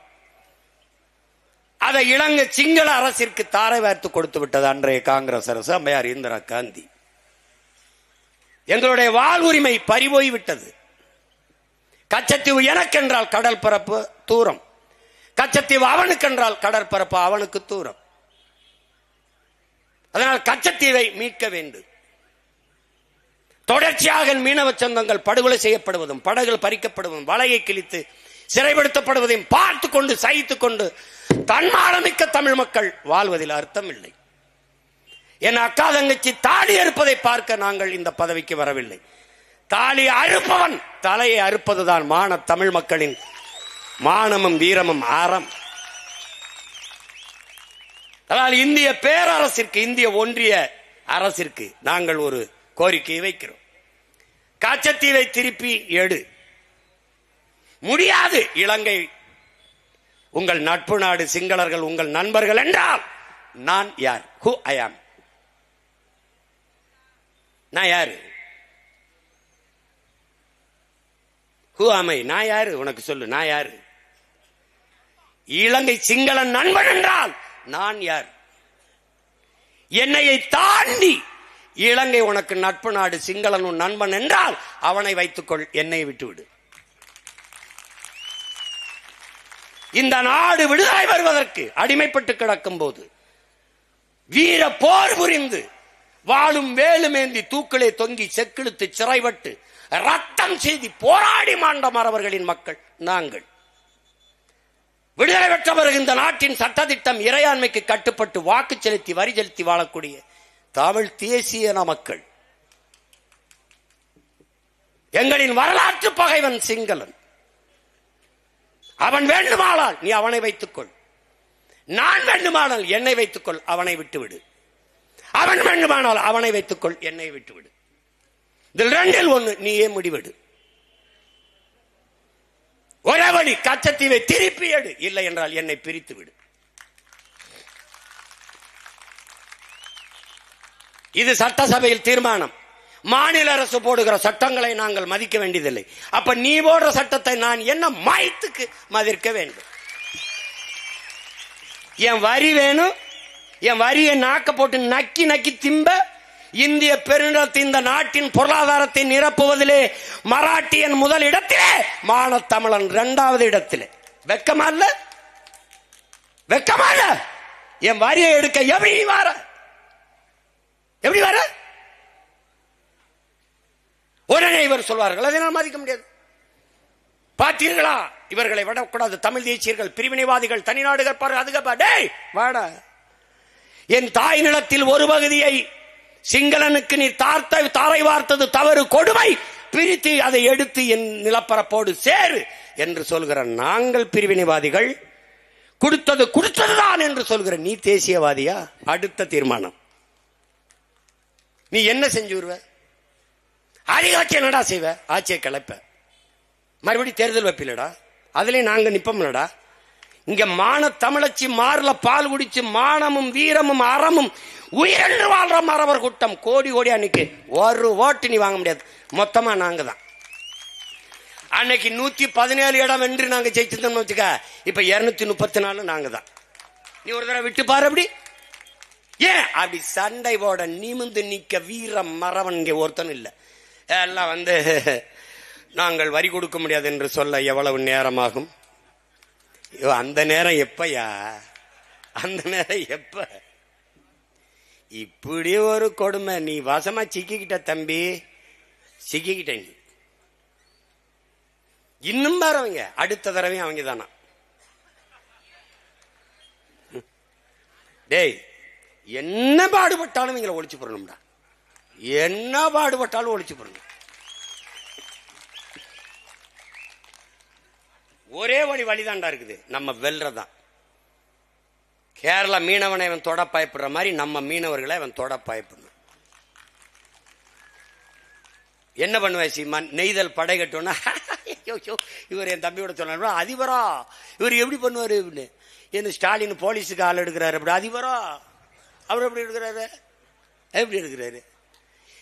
அதை இலங்கை சிங்கள அரசிற்கு தாரை வார்த்து கொடுத்து விட்டது அன்றைய காங்கிரஸ் அரசு, அம்மையார் இந்திரா காந்தி. எங்களுடைய வாழ்வுரிமை பறிபோய் விட்டது. கச்சத்தீவு எனக்கென்றால் கடல் பரப்பு தூரம், கச்சத்தீவு அவனுக்கென்றால் கடற்பரப்பு அவனுக்கு தூரம். அதனால் கச்சத்தீவை மீட்க வேண்டும். தொடர்ச்சியாக மீனவ சொந்தங்கள் படுகொலை செய்யப்படுவதும், படகுகள் பறிக்கப்படுவதும், வலையை கிழித்து சிறைப்படுத்தப்படுவதையும் பார்த்து கொண்டு சகித்துக் கொண்டு தன்மானமிக்க தமிழ் மக்கள் வாழ்வதில் அர்த்தம் இல்லை. என் அக்கா தங்கச்சி தாலி அறுப்பதை பார்க்க நாங்கள் இந்த பதவிக்கு வரவில்லை. தாலி அறுப்பவன் தலையை அறுப்பதுதான் மான தமிழ் மக்களின் மானமும் வீரமும் ஆரம். அதனால் இந்திய பேரரசிற்கு, இந்திய ஒன்றிய அரசிற்கு நாங்கள் ஒரு கோரிக்கையை வைக்கிறோம். கச்சத்தீவை திருப்பி எடு. முடியாது. இலங்கை உங்கள் நட்பு நாடு, சிங்களர்கள் உங்கள் நண்பர்கள் என்றால் நான் யார்? ஹூ ஐ ஆம்? நான் யாரு? ஹூ ஆம் ஐ? நான் யாரு உனக்கு சொல்லு, நான் யாரு? இலங்கை சிங்கள நண்பன் என்றால் நான் யார்? என்னையை தாண்டி இலங்கை உனக்கு நட்பு நாடு, சிங்களன் உன் நண்பன் என்றால் அவனை வைத்துக்கொள், என்னை விட்டுவிடு. இந்த நாடு விடுதலை வருவதற்கு அடிமைப்பட்டு கிடக்கும் போது வீர போர் புரிந்து வாழும் வேலுமேந்தி தூக்கிலே தொங்கி செக்கிழுத்து சிறைப்பட்டு ரத்தம் செய்தி போராடி மாண்ட மறவர்களின் மக்கள் நாங்கள். விடுதலை பெற்ற பிறகு இந்த நாட்டின் சட்டத்திட்டம் இறையாண்மைக்கு கட்டுப்பட்டு வாக்கு செலுத்தி வரி செலுத்தி வாழக்கூடிய தமிழ் தேசிய மக்கள். எங்களின் வரலாற்று பகைவன் சிங்களன். அவன் வேண்டுமானால் நீ அவனை வைத்துக்கொள், நான் வேண்டுமானால் என்னை வைத்துக்கொள், அவனை விட்டுவிடு. அவன் வேண்டுமானால் அவனை வைத்துக்கொள், என்னை விட்டுவிடு. இதில் ரெண்டில் ஒண்ணு, நீயே முடிவெடு. ஒரே வழி, கச்சத்தீவை திருப்பி எடு, இல்லை என்றால் என்னை பிரித்து விடு. இது சட்டசபையில் தீர்மானம். மாநில அரசு போடுகிற சட்டங்களை நாங்கள் மதிக்க வேண்டியதில்லை. அப்ப நீ போடுற சட்டத்தை நான் என்ன மாயத்துக்கு மதிக்க வேண்டும்? என் வரி வேணும், என் வரியை நாக்க போட்டு நக்கி நக்கி திம்ப இந்திய பெருநிலத்தின் இந்த நாட்டின் பொருளாதாரத்தை நிரப்புவதிலே மராட்டியன் முதல் இடத்திலே, மானத்தமிழன் இரண்டாவது இடத்திலே. வெக்கமா இல்ல? வெக்கமா இல்ல? என் வரியை எடுக்க எப்படி வர? எப்படி வர? உடனே இவர் சொல்வார்கள், அதை நான் மதிக்க முடியாது. பார்த்தீர்களா, இவர்களை விடக்கூடாது, தமிழ் தேசியர்கள், பிரிவினைவாதிகள், தனிநாடுகள் பாரு, அதுக்கு வாடா. என் தாய் நிலத்தில் ஒரு பகுதியை சிங்களனுக்கு நீ தாரை வார்த்தது தவறு, கொடுமை, பிரித்து அதை எடுத்து என் நிலப்பரப்போடு சேரு என்று சொல்கிற நாங்கள் பிரிவினைவாதிகள், கொடுத்தது கொடுத்ததுதான் என்று சொல்கிற நீ தேசியவாதியா? அடுத்த தீர்மானம், நீ என்ன செஞ்சு வருவ? அதிகாட்சி என்னடா செய்வ? ஆட்சியை கலைப்ப, மறுபடி தேர்தல் வைப்பிலடா, அதுலயும் நாங்க நிப்போம்லடா. இங்க மான தமிழச்சி மார்ல பால் குடிச்சு மானமும் வீரமும் அறமும் உயிரென்று வாழ்ற மறவர் கூட்டம் கோடி கோடி. அன்னைக்கு ஒரு ஓட்டு நீ வாங்க முடியாது, மொத்தமா நாங்க தான். அன்னைக்கு 117 இடம் வென்று நாங்க ஜெயிச்சிருந்தோம்னு வச்சுக்க, இப்ப 234 நாங்க தான். நீ ஒரு தடவை விட்டு பாரு. அப்படி ஏன் அப்படி சண்டை போட நிமிந்து நிக்க வீரம் மறவன் இங்க ஒருத்தன் இல்ல. எல்லாம் நாங்கள் வரி கொடுக்க முடியாது என்று சொல்ல எவ்வளவு நேரமாகும்? அந்த நேரம் எப்பயா? அந்த நேரம் எப்ப? இப்படி ஒரு கொடுமை. நீ வசமா சிக்கிக்கிட்ட தம்பி, சிக்கிக்கிட்ட. நீ இன்னும் பாருங்க, அடுத்த தடவையும் அவங்க தானா? டேய், என்ன பாடுபட்டாலும் இவங்களை ஒழிச்சு போடணும்டா. என்ன பாடுபட்டாலும் ஒழிச்சு போடணும். ஒரே வழிதாண்டா இருக்குது, நம்ம வெல்றதான். கேரளா மீனவனை அவன் தொட பயப்படுற மாதிரி நம்ம மீனவர்களை அவன் தொட பயப்படணும். என்ன பண்ணுவேன் சீமான்? நெய்தல் படை கட்டோன்னா இவர் என் தம்பியோட சொன்னார், அதிபரா இவர் எப்படி பண்ணுவாரு என்ன? ஸ்டாலின் போலீஸுக்கு ஆள் எடுக்கிறாரு, அப்படி அதிபரா அவர் எப்படி எடுக்கிறாரு? எப்படி எடுக்கிறாரு?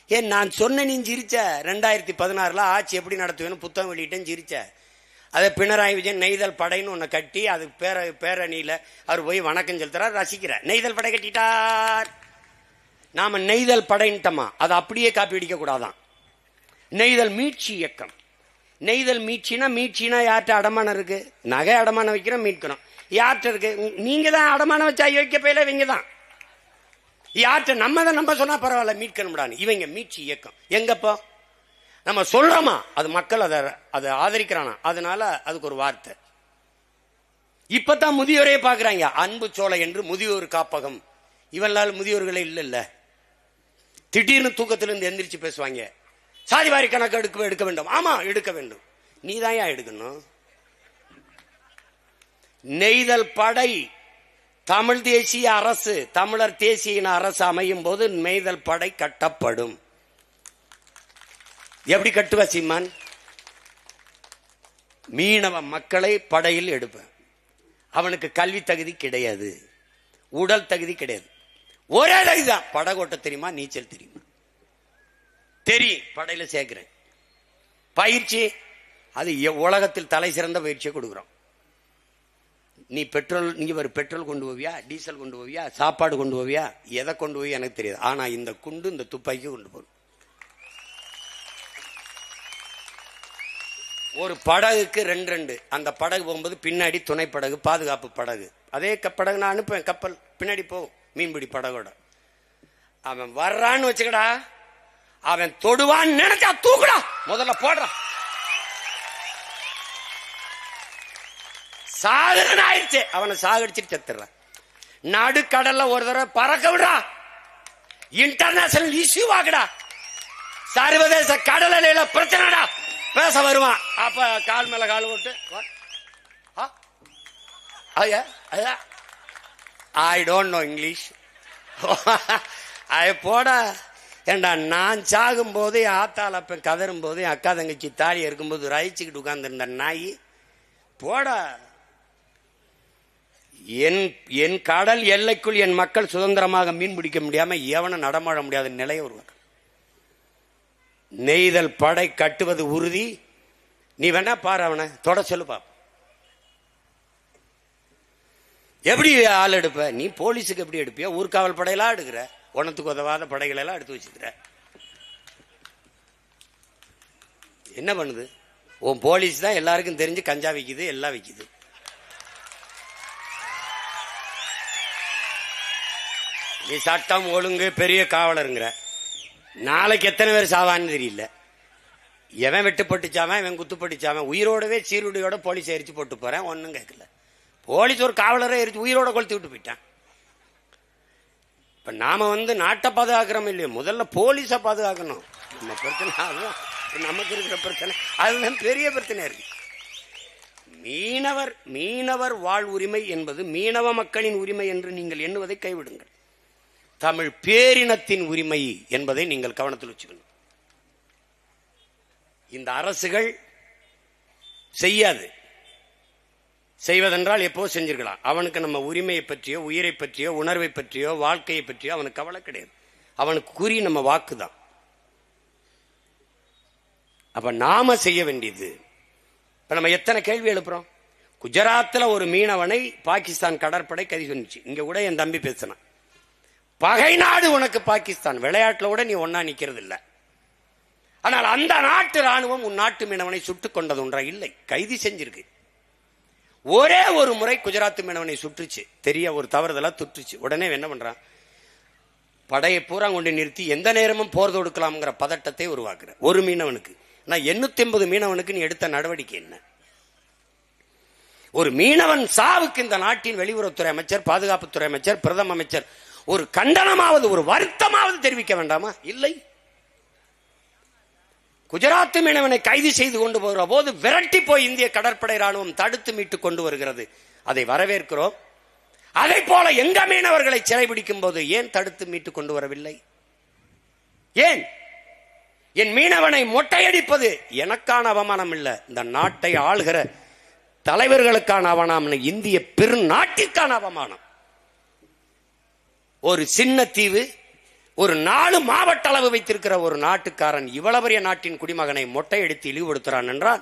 ஏன் நான் சொன்ன நீ சிரிச்ச? 2016 ஆட்சி எப்படி நடத்துவேன்னு புத்தகம் வெளியிட்டேன்னு சிரிச்ச. அதை பினராயி விஜயன் நெய்தல் படைன்னு ஒன்னு கட்டி, அது பேரணியில அவர் போய் வணக்கம் செலுத்துறார், ரசிக்கிறார். நெய்தல் படை கட்டிட்டார், நாம நெய்தல் படைன்ட்டோமா? அதை அப்படியே காப்பி அடிக்க கூடாதான். நெய்தல் மீட்சி இயக்கம். நெய்தல் மீட்சினா யார்கிட்ட அடமானம் இருக்கு? நகை அடமானம் வைக்கிறோம், மீட்கிறோம். யார்கிட்ட இருக்கு? நீங்க தான் அடமானம் வச்சா வைக்க போயில, இவங்க தான். யார்கிட்ட? நம்ம தான் நம்ப சொன்னா பரவாயில்ல, மீட்கணும்டான்னு. இவங்க மீட்சி இயக்கம். எங்கப்போ நம்ம சொல்றோமா? அது மக்கள் அதை ஆதரிக்கிறானா? அதனால அதுக்கு ஒரு வார்த்தை. இப்பதான் முதியோரே பாக்குறாங்க. அன்பு சோலை என்று முதியோர் காப்பகம். இவனால் முதியோர்களே இல்ல. திடீர்னு தூக்கத்திலிருந்து எந்திரிச்சு பேசுவாங்க, சாதிவாரி கணக்கு எடுக்க வேண்டும். ஆமா, எடுக்க வேண்டும். நீ தான் எடுக்கணும். நெய்தல் படை தமிழ் தேசிய அரசு, தமிழர் தேசிய அரசு அமையும் போது நெய்தல் படை கட்டப்படும். எப்படி கட்டுவ சீமான்? மீனவ மக்களை படையில் எடுப்பேன். அவனுக்கு கல்வி தகுதி கிடையாது, உடல் தகுதி கிடையாது, ஒரே தகுதிதான், படகோட்ட தெரியுமா, நீச்சல் தெரியுமா? தெரியும், படையில சேர்க்கிறேன். பயிற்சி, அது உலகத்தில் தலை சிறந்த பயிற்சியை கொடுக்குறோம். நீ பெட்ரோல் கொண்டு போவியா, டீசல் கொண்டு போவியா, சாப்பாடு கொண்டு போவியா, எதை கொண்டு போய் எனக்கு தெரியாது. ஆனா இந்த குண்டு, இந்த துப்பாக்கி கொண்டு போகும். ஒரு படகுக்கு 2 அந்த படகு போகும்போது பின்னாடி துணை படகு, பாதுகாப்பு படகு. அதே படகு நான் அனுப்புவேன், கப்பல் பின்னாடி போகும், மீன்பிடி படகோட. அவன் வர்றான்னு வச்சுக்கடா, அவன் தொடுவான்னு நினைச்சா தூக்குடா, முதல்ல போடுறான். சாகரன் ஆயிடுச்சு, அவனை சாகடிச்சிட்டு செத்துறான். நடுக்கடல்ல ஒரு தடவை பறக்க விடுறா, இன்டர்நேஷனல் இஷ்யூ ஆகுடா, சர்வதேச கடல் அலையில பிரச்சனைடா, பேச வருவான். அப்ப கால் மேல கால் போட்டு, ஐ டோன்ட் நோ இங்கிலீஷ், போட ஏண்டா நான் சாகும் போது ஆத்தாள் அப்ப கதரும் போது அக்கா தங்கச்சி தாலி இருக்கும்போது ரயிச்சுக்கிட்டு உட்கார்ந்துருந்த நாய் போடா. என் கடல் எல்லைக்குள் என் மக்கள் சுதந்திரமாக மீன் பிடிக்க முடியாம எவனும் நடமாட முடியாத நிலையை உருவாக்க. நெய்தல் படை கட்டுவது உறுதி. நீ வேணா பாரு, அவனை தொட சொல்லு பாப்ப. எப்படி ஆள் எடுப்ப நீ? போலீஸுக்கு எப்படி எடுப்பியா? ஊர்காவல் படையெல்லாம் எடுக்கிற, ஒன்னத்துக்கு உதவாத படைகள் எல்லாம் எடுத்து வச்சுக்கிற. என்ன பண்ணுது உன் போலீஸ்? தான் எல்லாருக்கும் தெரிஞ்சு கஞ்சா விக்குது, எல்லாம் விக்குது. நீ சட்டம் ஒழுங்கு பெரிய காவலருங்கிற. நாளைக்கு எத்தனை பேர் சாவான்னு தெரியல. எவன் வெட்டுப்பட்டுச்சாவன், இவன் குத்துப்பட்டுச்சாவன், உயிரோடவே சீருடையோட போலீஸ் எரிச்சு போட்டு போறேன், ஒன்னும் கேட்கல. போலீஸ் ஒரு காவலரை எரிச்சு உயிரோட கொளுத்தி விட்டு போயிட்டான். இப்ப நாம நாட்டை பாதுகாக்கிறோம் இல்லையோ, முதல்ல போலீஸை பாதுகாக்கணும். நம்ம பிரச்சனை அதுதான், நமக்கு இருக்கிற பிரச்சனை அதுதான் பெரிய பிரச்சனை இருக்கு. மீனவர் வாழ் உரிமை என்பது மீனவ மக்களின் உரிமை என்று நீங்கள் எண்ணுவதை கைவிடுங்கள். தமிழ் பேரினத்தின் உரிமை என்பதை நீங்கள் கவனத்தில் வச்சுக்கணும். இந்த அரசுகள் செய்யாது. செய்வதென்றால் எப்போ செஞ்சிருக்கலாம். அவனுக்கு நம்ம உரிமையை பற்றியோ, உயிரை பற்றியோ, உணர்வை பற்றியோ, வாழ்க்கையை பற்றியோ அவனுக்கு கவலை கிடையாது. அவனுக்கு குறி நம்ம வாக்குதான். அப்ப நாம செய்ய வேண்டியது, இப்ப நம்ம எத்தனை கேள்வி எழுப்புறோம். குஜராத்தில் ஒரு மீனவனை பாகிஸ்தான் கடற்படை கைது பண்ணிச்சு. இங்க கூட என் தம்பி பேசினான், பகை நாடு உனக்கு பாகிஸ்தான், விளையாட்டுல கூட நீ ஒன்னா நிக்கிறது இல்லை. ஆனால் அந்த நாட்டு ராணுவம் உன் நாட்டு மீனவனை சுட்டுக் கொண்டது ஒன்றா இல்லை, கைது செஞ்சிருக்கு. ஒரே ஒரு முறை குஜராத் மீனவனை சுற்றுச்சு, தெரிய ஒரு தவறுதலா துற்றுச்சு. உடனே என்ன பண்றான், படையை பூரா கொண்டு நிறுத்தி எந்த நேரமும் போர் தொடுக்கலாம்ங்கிற பதட்டத்தை உருவாக்குற. ஒரு மீனவனுக்கு. நான் 850 மீனவனுக்கு நீ எடுத்த நடவடிக்கை என்ன? ஒரு மீனவன் சாவுக்கு இந்த நாட்டின் வெளியுறவுத்துறை அமைச்சர், பாதுகாப்புத்துறை அமைச்சர், பிரதம அமைச்சர் ஒரு கண்டனமாவது, ஒரு வருத்தமாவது தெரிவிக்க வேண்டாமா? இல்லை. குஜராத் மீனவனை கைது செய்து கொண்டு போகிற போது விரட்டி போய் இந்திய கடற்படை ராணுவம் தடுத்து மீட்டு கொண்டு வருகிறது. அதை வரவேற்கிறோம். அதை போல எங்க மீனவர்களை சிறைபிடிக்கும் போது ஏன் தடுத்து மீட்டு கொண்டு வரவில்லை? ஏன்? என் மீனவனை மொட்டையடிப்பது எனக்கான அவமானம் இல்ல, இந்த நாட்டை ஆளுகிற தலைவர்களுக்கான அவமானம், இந்திய பெருநாட்டிற்கான அவமானம். ஒரு சின்ன தீவு, ஒரு 4 மாவட்ட அளவு வைத்திருக்கிற ஒரு நாட்டுக்காரன் இவ்வளவு பெரிய நாட்டின் குடிமகனை மொட்டையடித்து இழிவுபடுத்துறான் என்றால்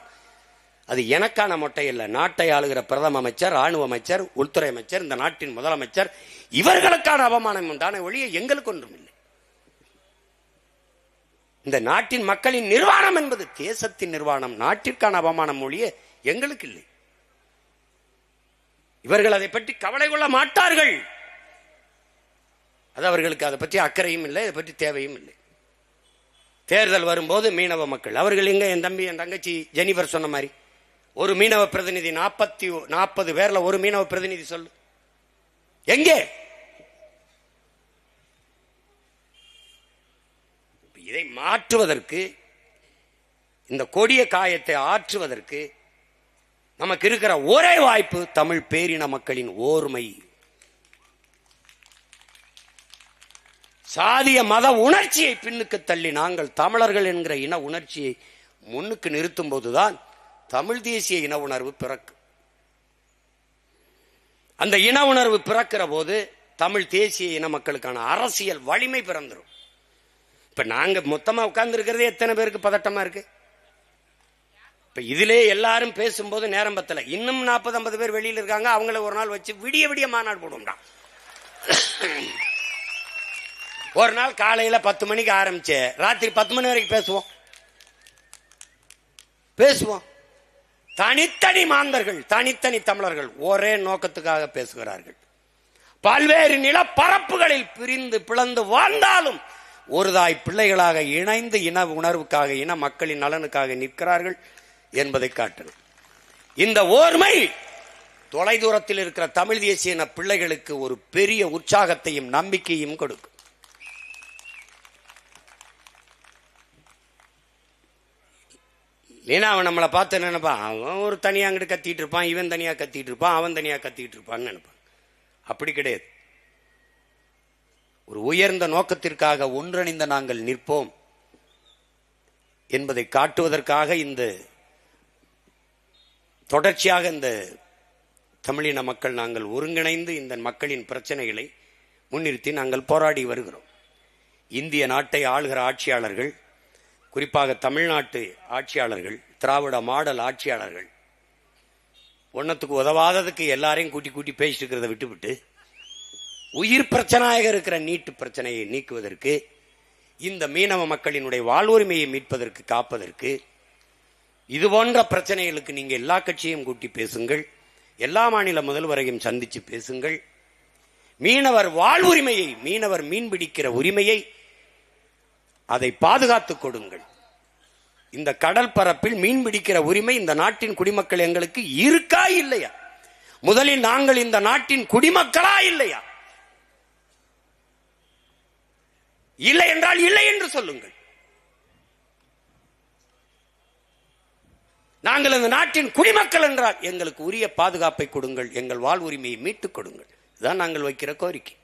அது எனக்கான மொட்டை இல்லை. நாட்டை ஆளுகிற பிரதம அமைச்சர், ராணுவ அமைச்சர், உள்துறை அமைச்சர், இந்த நாட்டின் முதலமைச்சர், இவர்களுக்கான அவமானம் உண்டான ஒழிய எங்களுக்கு ஒன்றும் இல்லை. இந்த நாட்டின் மக்களின் நிர்வாணம் என்பது தேசத்தின் நிர்வாணம், நாட்டிற்கான அவமானம் ஒழிய எங்களுக்கு இல்லை. இவர்கள் அதை பற்றி கவலை கொள்ள மாட்டார்கள். அது அவர்களுக்கு அதை பற்றி அக்கறையும் இல்லை, அதை பற்றி தேவையும் இல்லை. தேர்தல் வரும்போது மீனவ மக்கள் அவர்கள் எங்க, என் தம்பி என் தங்கச்சி ஜெனிபர் சொன்ன மாதிரி ஒரு மீனவ பிரதிநிதி 40 பேர்ல ஒரு மீனவ பிரதிநிதி சொல்லு எங்கே? இதை மாற்றுவதற்கு, இந்த கொடிய காயத்தை ஆற்றுவதற்கு நமக்கு இருக்கிற ஒரே வாய்ப்பு தமிழ் பேரின மக்களின் ஓர்மை. சாதிய மத உணர்ச்சியை பின்னுக்கு தள்ளி நாங்கள் தமிழர்கள் என்கிற இன உணர்ச்சியை முன்னுக்கு நிறுத்தும் போதுதான் தமிழ் தேசிய இன உணர்வு பிறக்கும். அந்த இன உணர்வு பிறக்கிற போது தமிழ் தேசிய இன மக்களுக்கான அரசியல் வலிமை பிறந்துடும். இப்ப நாங்க மொத்தமா உட்கார்ந்து இருக்கிறதே எத்தனை பேருக்கு பதட்டமா இருக்கு. இப்ப இதிலே எல்லாரும் பேசும்போது நேரம் பத்தல, இன்னும் 40-50 பேர் வெளியில இருக்காங்க. அவங்கள ஒரு நாள் வச்சு விடிய விடிய மாநாடு போடுவோம்டா. ஒரு நாள் காலையில 10 மணிக்கு ஆரம்பிச்சு ராத்திரி 10 மணி வரைக்கும் பேசுவோம். தனித்தனி மாந்தர்கள், தனித்தனி தமிழர்கள் ஒரே நோக்கத்துக்காக பேசுகிறார்கள். பல்வேறு நிலப்பரப்புகளில் பிரிந்து பிளந்து வாழ்ந்தாலும் ஒரு தாய் பிள்ளைகளாக இணைந்து இன உணர்வுக்காக, இன மக்களின் நலனுக்காக நிற்கிறார்கள் என்பதை காட்டணும். இந்த ஓர்மை தொலை தூரத்தில் இருக்கிற தமிழ் தேசிய இன பிள்ளைகளுக்கு ஒரு பெரிய உற்சாகத்தையும் நம்பிக்கையும் கொடுக்கும். இல்லைன்னா அவன் நம்மளை பார்த்து நினைப்பான், அவன் ஒரு தனியா அங்கிட்டு கத்திட்டு இருப்பான், இவன் தனியா கத்திட்டு இருப்பான், அவன் தனியா கத்திட்டு இருப்பான்னு நினைப்பான். அப்படி கிடையாது. ஒரு உயர்ந்த நோக்கத்திற்காக ஒன்றிணைந்த நாங்கள் நிற்போம் என்பதை காட்டுவதற்காக இந்த தொடர்ச்சியாக இந்த தமிழின மக்கள் நாங்கள் ஒருங்கிணைந்து இந்த மக்களின் பிரச்சனைகளை முன்னிறுத்தி நாங்கள் போராடி வருகிறோம். இந்திய நாட்டை ஆளுகிற ஆட்சியாளர்கள், குறிப்பாக தமிழ்நாட்டு ஆட்சியாளர்கள், திராவிட மாடல் ஆட்சியாளர்கள் ஒன்னத்துக்கு உதவாததுக்கு எல்லாரையும் கூட்டி கூட்டி பேசிட்டு இருக்கிறத விட்டுவிட்டு உயிர் பிரச்சனையாக இருக்கிற நீட்டு பிரச்சனையை நீக்குவதற்கு, இந்த மீனவ மக்களினுடைய வாழ்வுரிமையை மீட்பதற்கு, காப்பதற்கு, இது போன்ற பிரச்சனைகளுக்கு நீங்க எல்லா கட்சியையும் கூட்டி பேசுங்கள், எல்லா மாநில முதல்வரையும் சந்திச்சு பேசுங்கள். மீனவர் வாழ்வுரிமையை, மீனவர் மீன்பிடிக்கிற உரிமையை அதை பாதுகாத்துக் கொடுங்கள். இந்த கடல் பரப்பில் மீன்பிடிக்கிற உரிமை இந்த நாட்டின் குடிமக்கள் எங்களுக்கு இருக்கா இல்லையா? முதலில் நாங்கள் இந்த நாட்டின் குடிமக்களா இல்லையா? இல்லை என்றால் இல்லை என்று சொல்லுங்கள். நாங்கள் இந்த நாட்டின் குடிமக்கள் என்றால் எங்களுக்கு உரிய பாதுகாப்பை கொடுங்கள், எங்கள் வாழ்வுரிமையை மீட்டுக் கொடுங்கள். இதுதான் நாங்கள் வைக்கிற கோரிக்கை.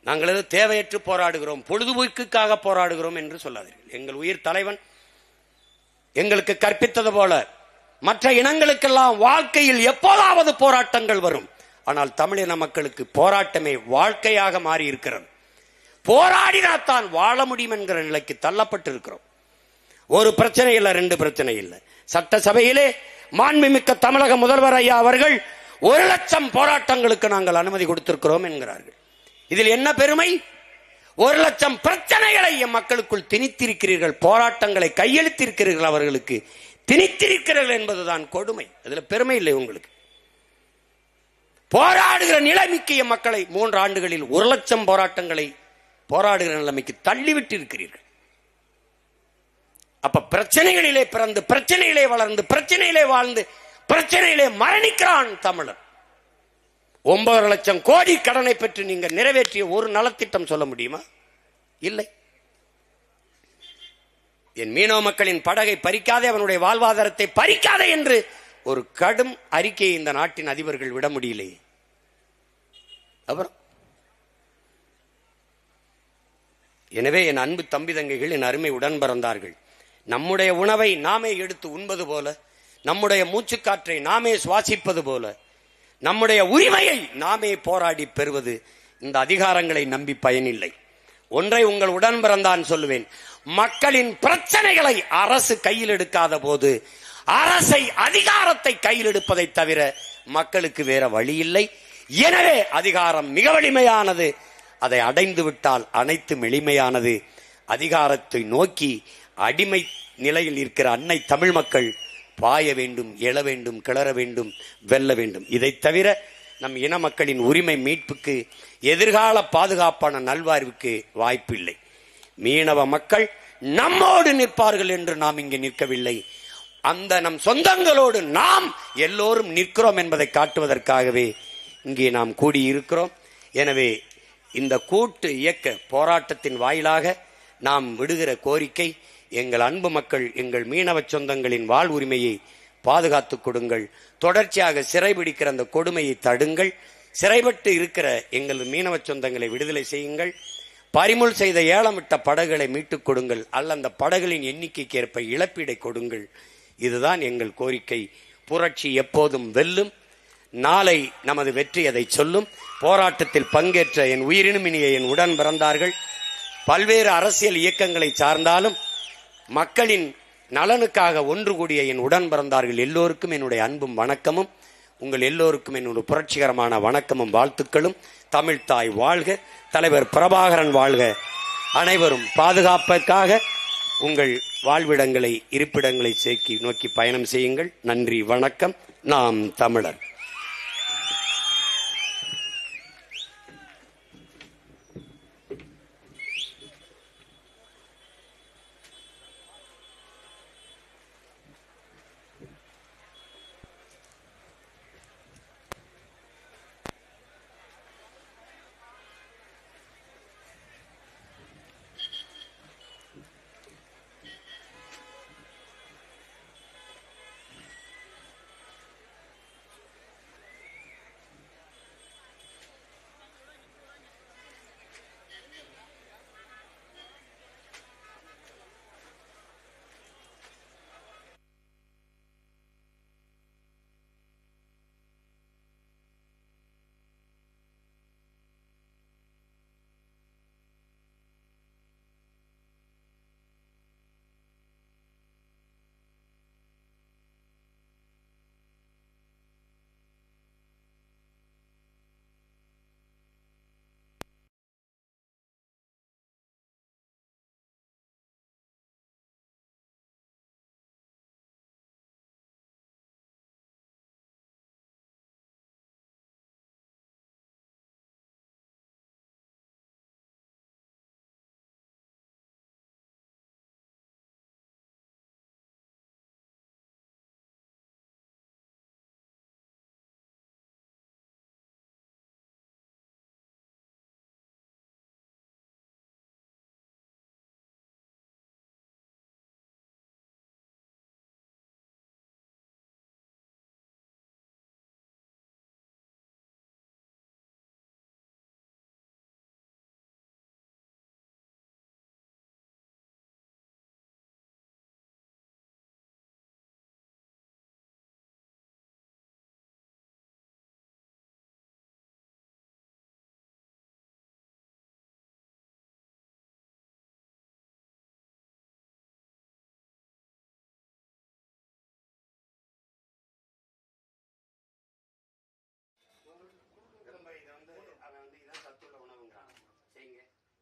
நாங்கள் ஏதோ தேவையற்று போராடுகிறோம், பொழுதுபோக்குக்காக போராடுகிறோம் என்று சொல்லாதீர்கள். எங்கள் உயிர் தலைவன் எங்களுக்கு கற்பித்தது போல மற்ற இனங்களுக்கெல்லாம் வாழ்க்கையில் எப்போதாவது போராட்டங்கள் வரும். ஆனால் தமிழின மக்களுக்கு போராட்டமே வாழ்க்கையாக மாறி இருக்கிறது. போராடினாத்தான் வாழ முடியும் என்கிற நிலைக்கு தள்ளப்பட்டிருக்கிறோம். ஒரு பிரச்சனை இல்லை, ரெண்டு பிரச்சனை இல்லை. சட்டசபையிலே மாண்புமிக்க தமிழக முதல்வர் ஐயா அவர்கள் 1,00,000 போராட்டங்களுக்கு நாங்கள் அனுமதி கொடுத்திருக்கிறோம் என்கிறார்கள். இதில் என்ன பெருமை? 1,00,000 பிரச்சனைகளை எம் மக்களுக்குள் திணித்திருக்கிறீர்கள், போராட்டங்களை கையெழுத்திருக்கிறீர்கள், அவர்களுக்கு திணித்திருக்கிறீர்கள் என்பதுதான் கொடுமை. அதுல பெருமை இல்லை உங்களுக்கு. போராடுகிற நிலைமைக்கு எம் மக்களை 3 ஆண்டுகளில் 1,00,000 போராட்டங்களை போராடுகிற நிலைமைக்கு தள்ளிவிட்டு இருக்கிறீர்கள். அப்ப பிரச்சனைகளிலே பிறந்து, பிரச்சனையிலே வளர்ந்து, பிரச்சனையிலே வாழ்ந்து, பிரச்சனையிலே மரணிக்கிறான் தமிழன். 9,00,000 கோடி கடனை பெற்று நீங்க நிறைவேற்றிய ஒரு நலத்திட்டம் சொல்ல முடியுமா? இல்லை. என் மீனவ மக்களின் படகை பறிக்காதே, அவனுடைய வாழ்வாதாரத்தை பறிக்காதே என்று ஒரு கடும் அறிக்கையை இந்த நாட்டின் அதிபர்கள் விட முடியலையே. அப்புறம் எனவே என் அன்பு தம்பி தங்கைகள், என் அருமை உடன் பிறந்தார்கள், நம்முடைய உணவை நாமே எடுத்து உண்பது போல, நம்முடைய மூச்சுக்காற்றை நாமே சுவாசிப்பது போல, நம்முடைய உரிமையை நாமே போராடி பெறுவது. இந்த அதிகாரங்களை நம்பி பயனில்லை. ஒன்றை உங்கள் உடன் பிறந்தான் சொல்லுவேன், மக்களின் பிரச்சனைகளை அரசு கையில் எடுக்காத போது அரசை, அதிகாரத்தை கையில் எடுப்பதை தவிர மக்களுக்கு வேற வழி இல்லை. எனவே அதிகாரம் மிக வலிமையானது, அதை அடைந்து விட்டால் அனைத்தும் எளிமையானது. அதிகாரத்தை நோக்கி அடிமை நிலையில் இருக்கிற அன்னை தமிழ் மக்கள் பாய வேண்டும், எழ வேண்டும், கிளற வேண்டும், வெல்ல வேண்டும். இதை தவிர நம் இன மக்களின் உரிமை மீட்புக்கு, எதிர்கால பாதுகாப்பான நல்வாழ்வுக்கு வாய்ப்பு இல்லை. மீனவ மக்கள் நம்மோடு நிற்பார்கள் என்று நாம் இங்கே நிற்கவில்லை, அந்த நம் சொந்தங்களோடு நாம் எல்லோரும் நிற்கிறோம் என்பதை காட்டுவதற்காகவே இங்கே நாம் கூடியிருக்கிறோம். எனவே இந்த கூட்டு இயக்க போராட்டத்தின் வாயிலாக நாம் விடுகிற கோரிக்கை, எங்கள் அன்பு மக்கள், எங்கள் மீனவ சொந்தங்களின் வாழ்வுரிமையை பாதுகாத்துக் கொடுங்கள். தொடர்ச்சியாக சிறைபிடிக்கிற அந்த கொடுமையை தடுங்கள். சிறைப்பட்டு இருக்கிற எங்கள் மீனவ சொந்தங்களை விடுதலை செய்யுங்கள். பறிமுள் செய்த ஏலமிட்ட படகுகளை மீட்டுக் கொடுங்கள், அல்ல அந்த படகுகளின் எண்ணிக்கைக்கு ஏற்ப இழப்பீடை கொடுங்கள். இதுதான் எங்கள் கோரிக்கை. புரட்சி எப்போதும் வெல்லும். நாளை நமது வெற்றி அதை சொல்லும். போராட்டத்தில் பங்கேற்ற என் உயிரினும் இனிய என் உடன் பிறந்தார்கள், பல்வேறு அரசியல் இயக்கங்களை சார்ந்தாலும் மக்களின் நலனுக்காக ஒன்று கூடிய என் உடன் பிறந்தார்கள் எல்லோருக்கும் என்னுடைய அன்பும் வணக்கமும், உங்கள் எல்லோருக்கும் என்னுடைய புரட்சிகரமான வணக்கமும் வாழ்த்துக்களும். தமிழ்தாய் வாழ்க, தலைவர் பிரபாகரன் வாழ்க. அனைவரும் பாதுகாப்புக்காக உங்கள் வாழ்விடங்களை, இருப்பிடங்களை நோக்கி பயணம் செய்யுங்கள். நன்றி, வணக்கம். நாம் தமிழர்.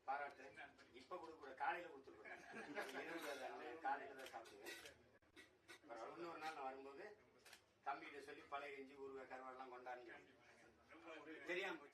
பாராட்டு. இப்ப கொடுக்க காலையில கொடுத்துருக்கேன். காலையில தான் சாப்பிடுவேன். இன்னொரு நாள் நான் வரும்போது தம்பிகிட்ட சொல்லி பழைய இஞ்சி ஊருவ கருவாடெல்லாம் கொண்டாடுங்க தெரியாம போச்சு.